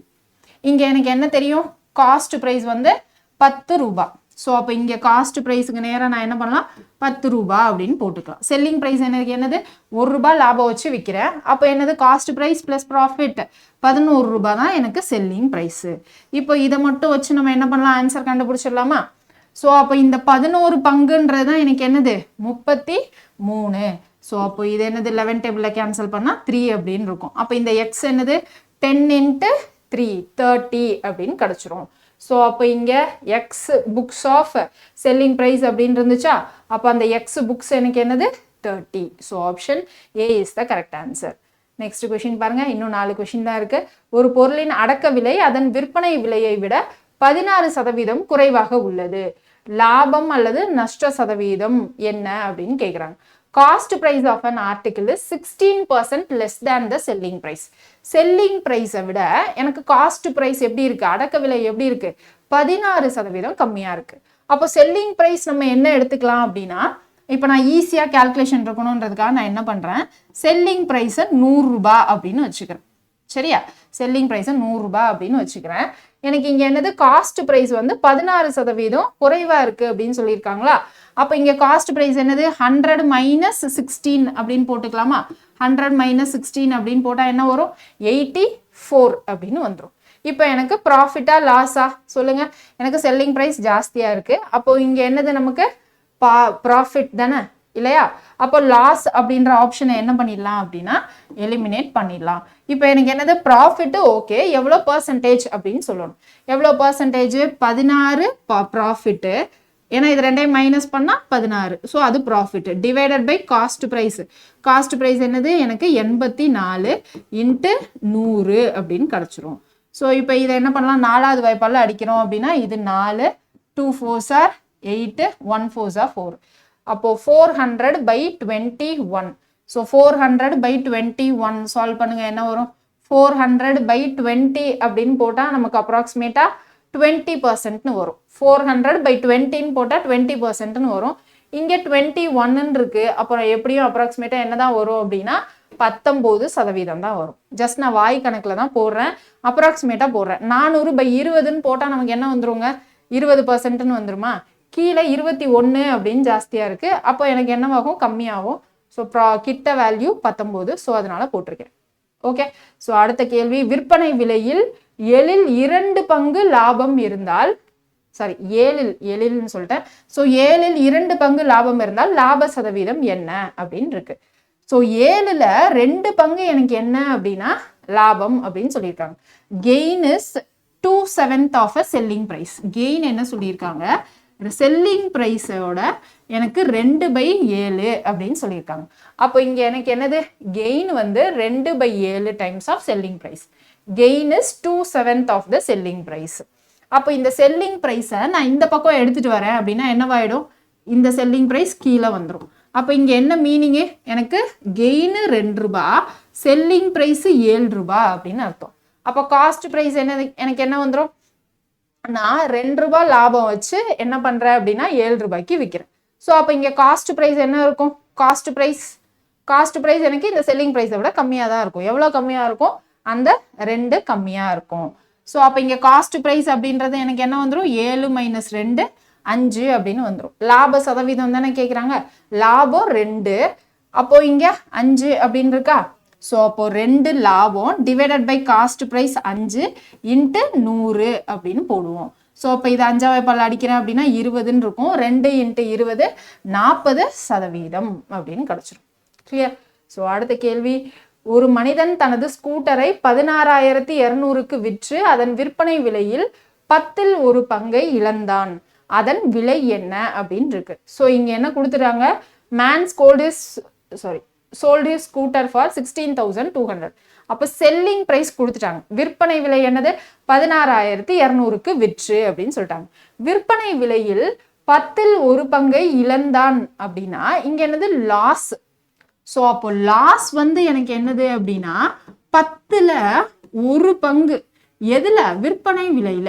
இங்கே எனக்கு என்ன தெரியும் காஸ்ட் ப்ரைஸ் வந்து 10 ரூபா. ஸோ அப்போ இங்கே காஸ்ட் ப்ரைஸுக்கு நேராக நான் என்ன பண்ணலாம் 10 ரூபா அப்படின்னு போட்டுக்கலாம். செல்லிங் ப்ரைஸ் எனக்கு என்னது 1 ரூபா லாபம் வச்சு விற்கிறேன். அப்போ என்னது காஸ்ட் ப்ரைஸ் ப்ளஸ் ப்ராஃபிட் 11 ரூபா தான் எனக்கு செல்லிங் ப்ரைஸு. இப்போ இதை மட்டும் வச்சு நம்ம என்ன பண்ணலாம் ஆன்சர் கண்டுபிடிச்சிடலாமா. ஸோ அப்போ இந்த 11 பங்குன்றது தான் எனக்கு என்னது 33. ஸோ அப்போ இது என்னது 11 டேபிளில் கேன்சல் பண்ணால் 3 அப்படின்னு இருக்கும். அப்போ இந்த எக்ஸ் என்னது 10 × 3 30 அப்படின்னு கிடச்சிரும். ஸோ அப்போ இங்கே X books of selling price அப்படின்னு இருந்துச்சா. அப்போ அந்த எக்ஸ் புக்ஸ் எனக்கு என்னது 30. So option A is the correct answer. Next question பாருங்க. இன்னும் 4 கொஷின் தான் இருக்கு. ஒரு பொருளின் அடக்க விலை அதன் விற்பனை விலையை விட 16% குறைவாக உள்ளது. லாபம் அல்லது நஷ்ட சதவீதம் என்ன அப்படின்னு கேட்குறாங்க. Cost price of an article is 16% less than the selling price. Selling பிரைஸை விட எனக்கு காஸ்ட் பிரைஸ் எப்படி இருக்கு அடக்க விலை எப்படி இருக்கு 16% கம்மியா இருக்கு. அப்போ செல்லிங் பிரைஸ் நம்ம என்ன எடுத்துக்கலாம் அப்படின்னா இப்போ நான் ஈஸியாக கேல்குலேஷன் இருக்கணுன்றதுக்காக நான் என்ன பண்ணுறேன், செல்லிங் ப்ரைஸை 100 ரூபாய் அப்படின்னு வச்சுக்கிறேன். சரியா, செல்லிங் ப்ரைஸை 100 ரூபாய் அப்படின்னு வச்சுக்கிறேன். எனக்கு இங்கே என்னது காஸ்ட் ப்ரைஸ் வந்து 16% குறைவாக இருக்குது அப்படின்னு சொல்லியிருக்காங்களா. அப்போ இங்கே காஸ்ட் ப்ரைஸ் என்னது 100 - 16 அப்படின்னு போட்டுக்கலாமா. 100 - 16 அப்படின்னு போட்டால் என்ன வரும், 84 அப்படின்னு வந்துடும். இப்போ எனக்கு ப்ராஃபிட்டா லாஸா சொல்லுங்க. எனக்கு செல்லிங் ப்ரைஸ் ஜாஸ்தியாக இருக்குது. அப்போ இங்கே என்னது நமக்கு ப்ராஃபிட் தானே இல்லையா. அப்போ லாஸ் அப்படின்ற ஆப்ஷனை என்ன பண்ணிடலாம் அப்படின்னா எலிமினேட் பண்ணிடலாம். இப்போ எனக்கு என்னது ப்ராஃபிட்டு ஓகே, எவ்வளோ பர்சன்டேஜ் அப்படின்னு சொல்லணும். எவ்வளோ பர்சன்டேஜ் 16 ப்ராஃபிட்டு, ஏன்னா இது ரெண்டையும் மைனஸ் பண்ணால் 16. ஸோ அது profit divided by cost price. Cost price என்னது எனக்கு 84 × 100 அப்படின்னு கிடச்சிரும். ஸோ இப்போ இதை என்ன பண்ணலாம், 4வது வாய்ப்பால் அடிக்கிறோம் அப்படின்னா இது 4, 2 4s are 8, 1 4s are 4. அப்போ 400/21. ஸோ 400/21 சால்வ் பண்ணுங்க, என்ன வரும் 400/20 அப்படின்னு போட்டால் நமக்கு அப்ராக்சிமேட்டாக 20% வரும். 400/20 போட்டால் 20% வரும். இங்கே 21 இருக்கு. அப்புறம் எப்படியும் அப்ராக்சிமேட்டாக என்ன தான் வரும் அப்படின்னா 19% தான் வரும். ஜஸ்ட் நான் வாய் கணக்கில் தான் போடுறேன், அப்ராக்சிமேட்டாக போடுறேன். 400/20 போட்டால் நமக்கு என்ன வந்துருங்க, 20% வந்துருமா. கீழே 21 அப்படின்னு ஜாஸ்தியாக இருக்குது. அப்போ எனக்கு என்னவாகும், கம்மியாகும். ஸோ கிட்ட வேல்யூ 19. ஸோ அதனால போட்டிருக்கேன். ஓகே. ஸோ அடுத்த கேள்வி, விற்பனை விலையில் 7 2 பங்கு லாபம் இருந்தால், சாரி 7ன்னு சொல்லிட்டேன். ஸோ 7 2 பங்கு லாபம் இருந்தால் லாப சதவீதம் என்ன அப்படின்னு இருக்கு. ஸோ 7ல் 2 பங்கு எனக்கு என்ன அப்படின்னா லாபம் அப்படின்னு சொல்லியிருக்காங்க. Gain is 2/7 of a selling price. Gain என்ன சொல்லியிருக்காங்க, செல்லிங் ப்ரைஸோட எனக்கு 2/7 அப்படின்னு சொல்லியிருக்காங்க. அப்போ இங்கே எனக்கு என்னது, கெயின் வந்து 2/7 times of selling price. Gain is 2/7 of the selling price. அப்போ இந்த செல்லிங் ப்ரைஸை நான் இந்த பக்கம் எடுத்துட்டு வரேன் அப்படின்னா என்னவாயிடும், இந்த செல்லிங் ப்ரைஸ் கீழே வந்துடும். அப்போ இங்கே என்ன மீனிங்கு, எனக்கு கெயின் 2 ரூபாய், செல்லிங் ப்ரைஸ் 7 ரூபாய் அப்படின்னு அர்த்தம். அப்போ காஸ்ட் ப்ரைஸ் என்ன, எனக்கு என்ன வந்துடும், நான் 2 ரூபாய் லாபம் வச்சு என்ன பண்ணுறேன் அப்படின்னா 7 ரூபாய்க்கு விற்கிறேன். ஸோ அப்போ இங்கே காஸ்ட் ப்ரைஸ் என்ன இருக்கும், காஸ்ட் ப்ரைஸ் எனக்கு இந்த செல்லிங் ப்ரைஸை விட கம்மியாக தான் இருக்கும். எவ்வளோ கம்மியாக இருக்கும், அந்த 2 கம்மியாக இருக்கும். ஸோ அப்போ இங்கே காஸ்ட் ப்ரைஸ் அப்படின்றது எனக்கு என்ன வந்துடும், 7 - 2 5 அப்படின்னு வந்துடும். லாப சதவீதம் தானே கேட்குறாங்க, லாபம் 2, அப்போ இங்கே 5 அப்படின்னு இருக்கா. ஸோ அப்போ 2 லாபம் டிவைடட் பை காஸ்ட் ப்ரைஸ் 5 × 100 அப்படின்னு போடுவோம். ஸோ அப்போ இது 5ஆம் வாய்ப்பால் அடிக்கிறேன் அப்படின்னா 20ன்னு இருக்கும். 2 × 20 40% அப்படின்னு கிடச்சிரும். கிளியர். ஸோ அடுத்த கேள்வி, ஒரு மனிதன் தனது ஸ்கூட்டரை 16,200க்கு விற்று அதன் விற்பனை விலையில் 10ல் 1 பங்கை இழந்தான். அதன் விலை என்ன அப்படின்னு இருக்கு. ஸோ இங்கே என்ன கொடுத்துட்டாங்க, man sold his scooter for 16,200. அப்போ செல்லிங் ப்ரைஸ் கொடுத்துட்டாங்க. விற்பனை விலை என்னது 16,200க்கு விற்று அப்படின்னு சொல்லிட்டாங்க. விற்பனை விலையில் 10ல் 1 பங்கை இழந்தான் அப்படின்னா இங்க என்னது லாஸ். ஸோ அப்போ லாஸ் வந்து எனக்கு என்னது அப்படின்னா 10ல் 1 பங்கு எதுல, விற்பனை விலையில.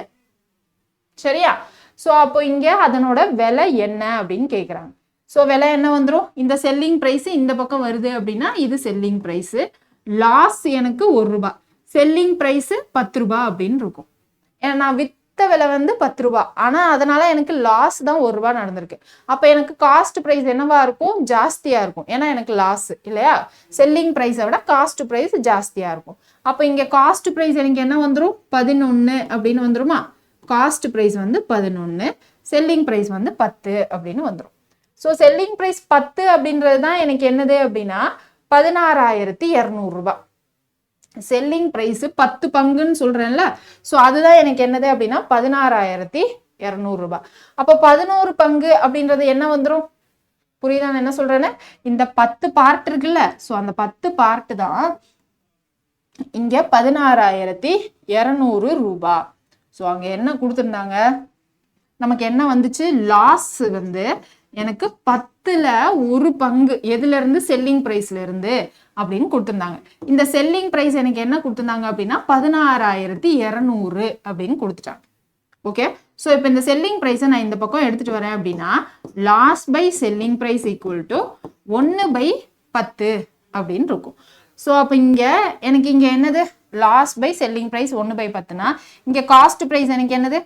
சரியா. ஸோ அப்போ இங்க அதனோட விலை என்ன அப்படின்னு கேட்குறாங்க. ஸோ விலை என்ன வந்துடும், இந்த செல்லிங் ப்ரைஸ் இந்த பக்கம் வருது அப்படின்னா இது செல்லிங் ப்ரைஸு. லாஸ் எனக்கு 1 ரூபாய், செல்லிங் ப்ரைஸு 10 ரூபாய் அப்படின்னு இருக்கும். ஏன்னா நான் விற்ற விலை வந்து 10 ரூபாய், ஆனால் அதனால எனக்கு லாஸ் தான் 1 ரூபாய் நடந்திருக்கு. அப்போ எனக்கு காஸ்ட் ப்ரைஸ் என்னவா இருக்கும், ஜாஸ்தியாக இருக்கும். ஏன்னா எனக்கு லாஸ் இல்லையா, செல்லிங் ப்ரைஸை விட காஸ்ட் ப்ரைஸ் ஜாஸ்தியாக இருக்கும். அப்போ இங்கே காஸ்ட் ப்ரைஸ் எனக்கு என்ன வந்துடும், 11 அப்படின்னு வந்துருமா. காஸ்ட் ப்ரைஸ் வந்து 11, செல்லிங் ப்ரைஸ் வந்து 10 அப்படின்னு வந்துடும். ஸோ செல்லிங் ப்ரைஸ் 10 அப்படின்றது தான் எனக்கு என்னது அப்படின்னா 16,200 ரூபாய். செல்லிங் ப்ரைஸ் 10 பங்குன்னு சொல்றேன்ல, ஸோ அதுதான் எனக்கு என்னது அப்படின்னா 16,200 ரூபாய். அப்போ 11 பங்கு அப்படின்றது என்ன வந்துடும், புரியுதா நான் என்ன சொல்றேன்னு. இந்த 10 பார்ட் இருக்குல்ல, ஸோ அந்த 10 பார்ட் தான் இங்க 16,200 ரூபாய். ஸோ அங்க என்ன கொடுத்துருந்தாங்க, நமக்கு என்ன வந்துச்சு, லாஸ் வந்து எனக்கு 10ல் 1 பங்கு எதுல இருந்து, செல்லிங் பிரைஸ்ல இருந்து அப்படின்னு கொடுத்துருந்தாங்க. இந்த செல்லிங் பிரைஸ் எனக்கு என்ன கொடுத்துருந்தாங்க அப்படின்னா 16,200 அப்படின்னு கொடுத்துட்டாங்க. ஓகே. ஸோ இப்போ இந்த செல்லிங் ப்ரைஸை நான் இந்த பக்கம் எடுத்துகிட்டு வரேன் அப்படின்னா loss by selling price equal to 1/10 அப்படின்னு இருக்கும். ஸோ அப்போ எனக்கு இங்கே என்னது லாஸ் பை செல்லிங் ப்ரைஸ் 1/10னா இங்கே காஸ்ட் ப்ரைஸ் எனக்கு என்னது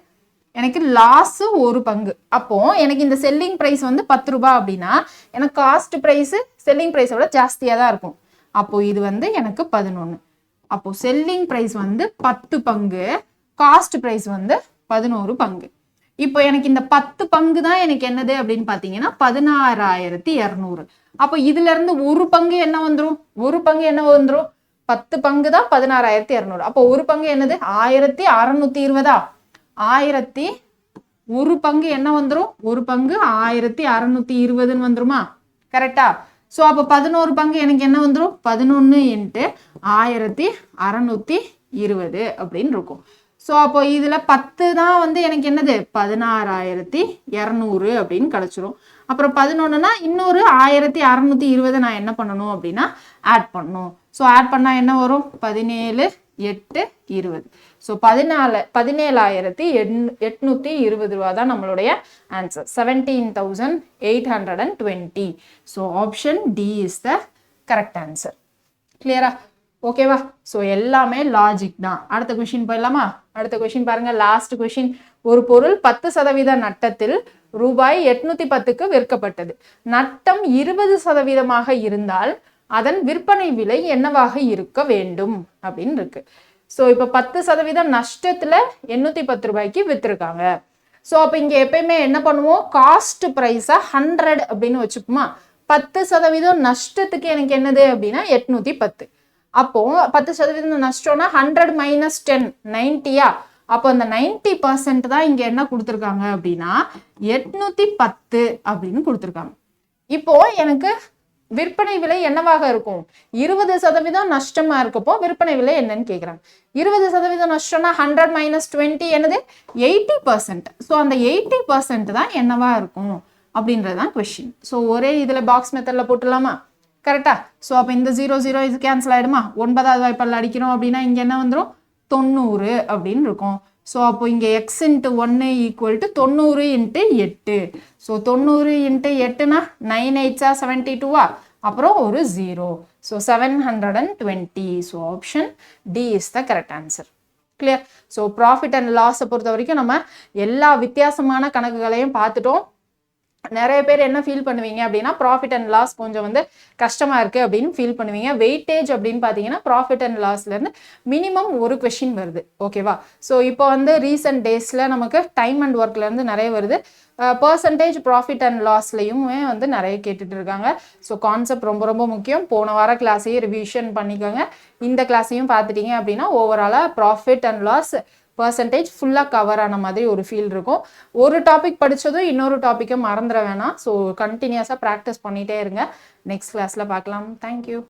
எனக்கு லாஸு 1 பங்கு. அப்போ எனக்கு இந்த செல்லிங் ப்ரைஸ் வந்து 10 ரூபாய் அப்படின்னா எனக்கு காஸ்ட் ப்ரைஸு செல்லிங் ப்ரைஸை விட ஜாஸ்தியாக தான் இருக்கும். அப்போ இது வந்து எனக்கு 11. அப்போ செல்லிங் ப்ரைஸ் வந்து 10 பங்கு, காஸ்ட் ப்ரைஸ் வந்து 11 பங்கு. இப்போ எனக்கு இந்த 10 பங்கு தான் எனக்கு என்னது அப்படின்னு பார்த்தீங்கன்னா 16,200. அப்போ இதுல இருந்து 1 பங்கு என்ன வந்துடும்? 1 பங்கு என்ன வந்துடும்? 10 பங்கு தான் 16,200. அப்போ 1 பங்கு என்னது? 1,620. 1 பங்கு என்ன வந்துடும்? 1 பங்கு 1,620 வந்துருமா? கரெக்டா? ஸோ அப்போ 11 பங்கு எனக்கு என்ன வந்துடும்? 11 × 1,620 அப்படின்னு இருக்கும். ஸோ அப்போ இதில் 10 தான் வந்து எனக்கு என்னது 16,200 அப்படின்னு கிடச்சிரும். அப்புறம் 11னா இன்னொரு 1,620 நான் என்ன பண்ணணும் அப்படின்னா ஆட் பண்ணணும். ஸோ ஆட் பண்ணால் என்ன வரும்? 17, 8, 20. ஸோ 17,820 ரூபா தான் நம்மளுடைய answer. 17,820. So option D is the correct answer. கிளியரா? ஓகேவா? ஸோ எல்லாமே லாஜிக் தான். அடுத்த கொஸ்டின் போயிடலாமா? அடுத்த கொஸ்டின் பாருங்க. Last question. ஒரு பொருள் 10% நட்டத்தில் ரூபாய் 810க்கு விற்கப்பட்டது. நட்டம் 20% இருந்தால் அதன் விற்பனை விலை என்னவாக இருக்க வேண்டும் அப்படின்னு இருக்கு. ஸோ இப்போ 10% நஷ்டத்துல 810 ரூபாய்க்கு வித்திருக்காங்க. ஸோ அப்போ இங்க எப்பயுமே என்ன பண்ணுவோம்? காஸ்ட் ப்ரைஸா 100 அப்படின்னு வச்சுப்போமா? 10% நஷ்டத்துக்கு எனக்கு என்னது அப்படின்னா 810. அப்போ 10% நஷ்டம்னா 100 - 10 90யா? அப்போ அந்த 90% தான் இங்க என்ன கொடுத்துருக்காங்க அப்படின்னா 810 அப்படின்னு கொடுத்துருக்காங்க. இப்போ எனக்கு விற்பனை விலை என்னவாக இருக்கும்? 20% நஷ்டமா இருக்கப்போ விற்பனை விலை என்னன்னு கேட்குறாங்க. 20% நஷ்டம்னா 100 - 20 என்னது? 80%. ஸோ அந்த 80% தான் என்னவா இருக்கும் அப்படின்றது தான் கொஸ்டின். ஸோ ஒரே இதில் பாக்ஸ் மெத்தடில் போட்டுடலாமா? கரெக்டா? ஸோ அப்போ இந்த 0 0 இது கேன்சல் ஆகிடுமா? 9வது வாய்ப்பால் அடிக்கிறோம் அப்படின்னா இங்கே என்ன வந்துடும்? 90 அப்படின்னு இருக்கும். ஸோ அப்போ இங்கே x × 1 = 90 × 8. ஸோ 90 × 8னா 9 8 72. அப்புறம் ஒரு 0. So 720. So option D is the correct answer. Clear? So profit and லாஸை பொறுத்த வரைக்கும் நம்ம எல்லா வித்தியாசமான கணக்குகளையும் பார்த்துட்டோம். நிறைய பேர் என்ன ஃபீல் பண்ணுவீங்க அப்படின்னா ப்ராஃபிட் அண்ட் லாஸ் கொஞ்சம் வந்து கஷ்டமா இருக்கு அப்படின்னு ஃபீல் பண்ணுவீங்க. வெயிட்டேஜ் அப்படின்னு பார்த்தீங்கன்னா ப்ராஃபிட் அண்ட் லாஸ்ல இருந்து மினிமம் ஒரு கொஸ்டின் வருது. ஓகேவா? ஸோ இப்போ வந்து ரீசெண்ட் டேஸ்ல நமக்கு டைம் அண்ட் ஒர்க்ல இருந்து நிறைய வருது. பர்சன்டேஜ் ப்ராஃபிட் அண்ட் லாஸ்லையுமே வந்து நிறைய கேட்டுட்டு இருக்காங்க. ஸோ கான்செப்ட் ரொம்ப ரொம்ப முக்கியம். போன வார கிளாஸையும் ரிவிஷன் பண்ணிக்கோங்க. இந்த கிளாஸையும் பார்த்துட்டீங்க அப்படின்னா ஓவராலாக ப்ராஃபிட் அண்ட் லாஸ் பர்சன்டேஜ் ஃபுல்லாக கவர் ஆன மாதிரி ஒரு ஃபீல் இருக்கும். ஒரு டாபிக் படித்ததும் இன்னொரு டாப்பிக்கை மறந்துட வேணாம். ஸோ கண்டினியூஸாக ப்ராக்டிஸ் பண்ணிகிட்டே இருங்க. நெக்ஸ்ட் கிளாஸில் பார்க்கலாம். தேங்க்யூ.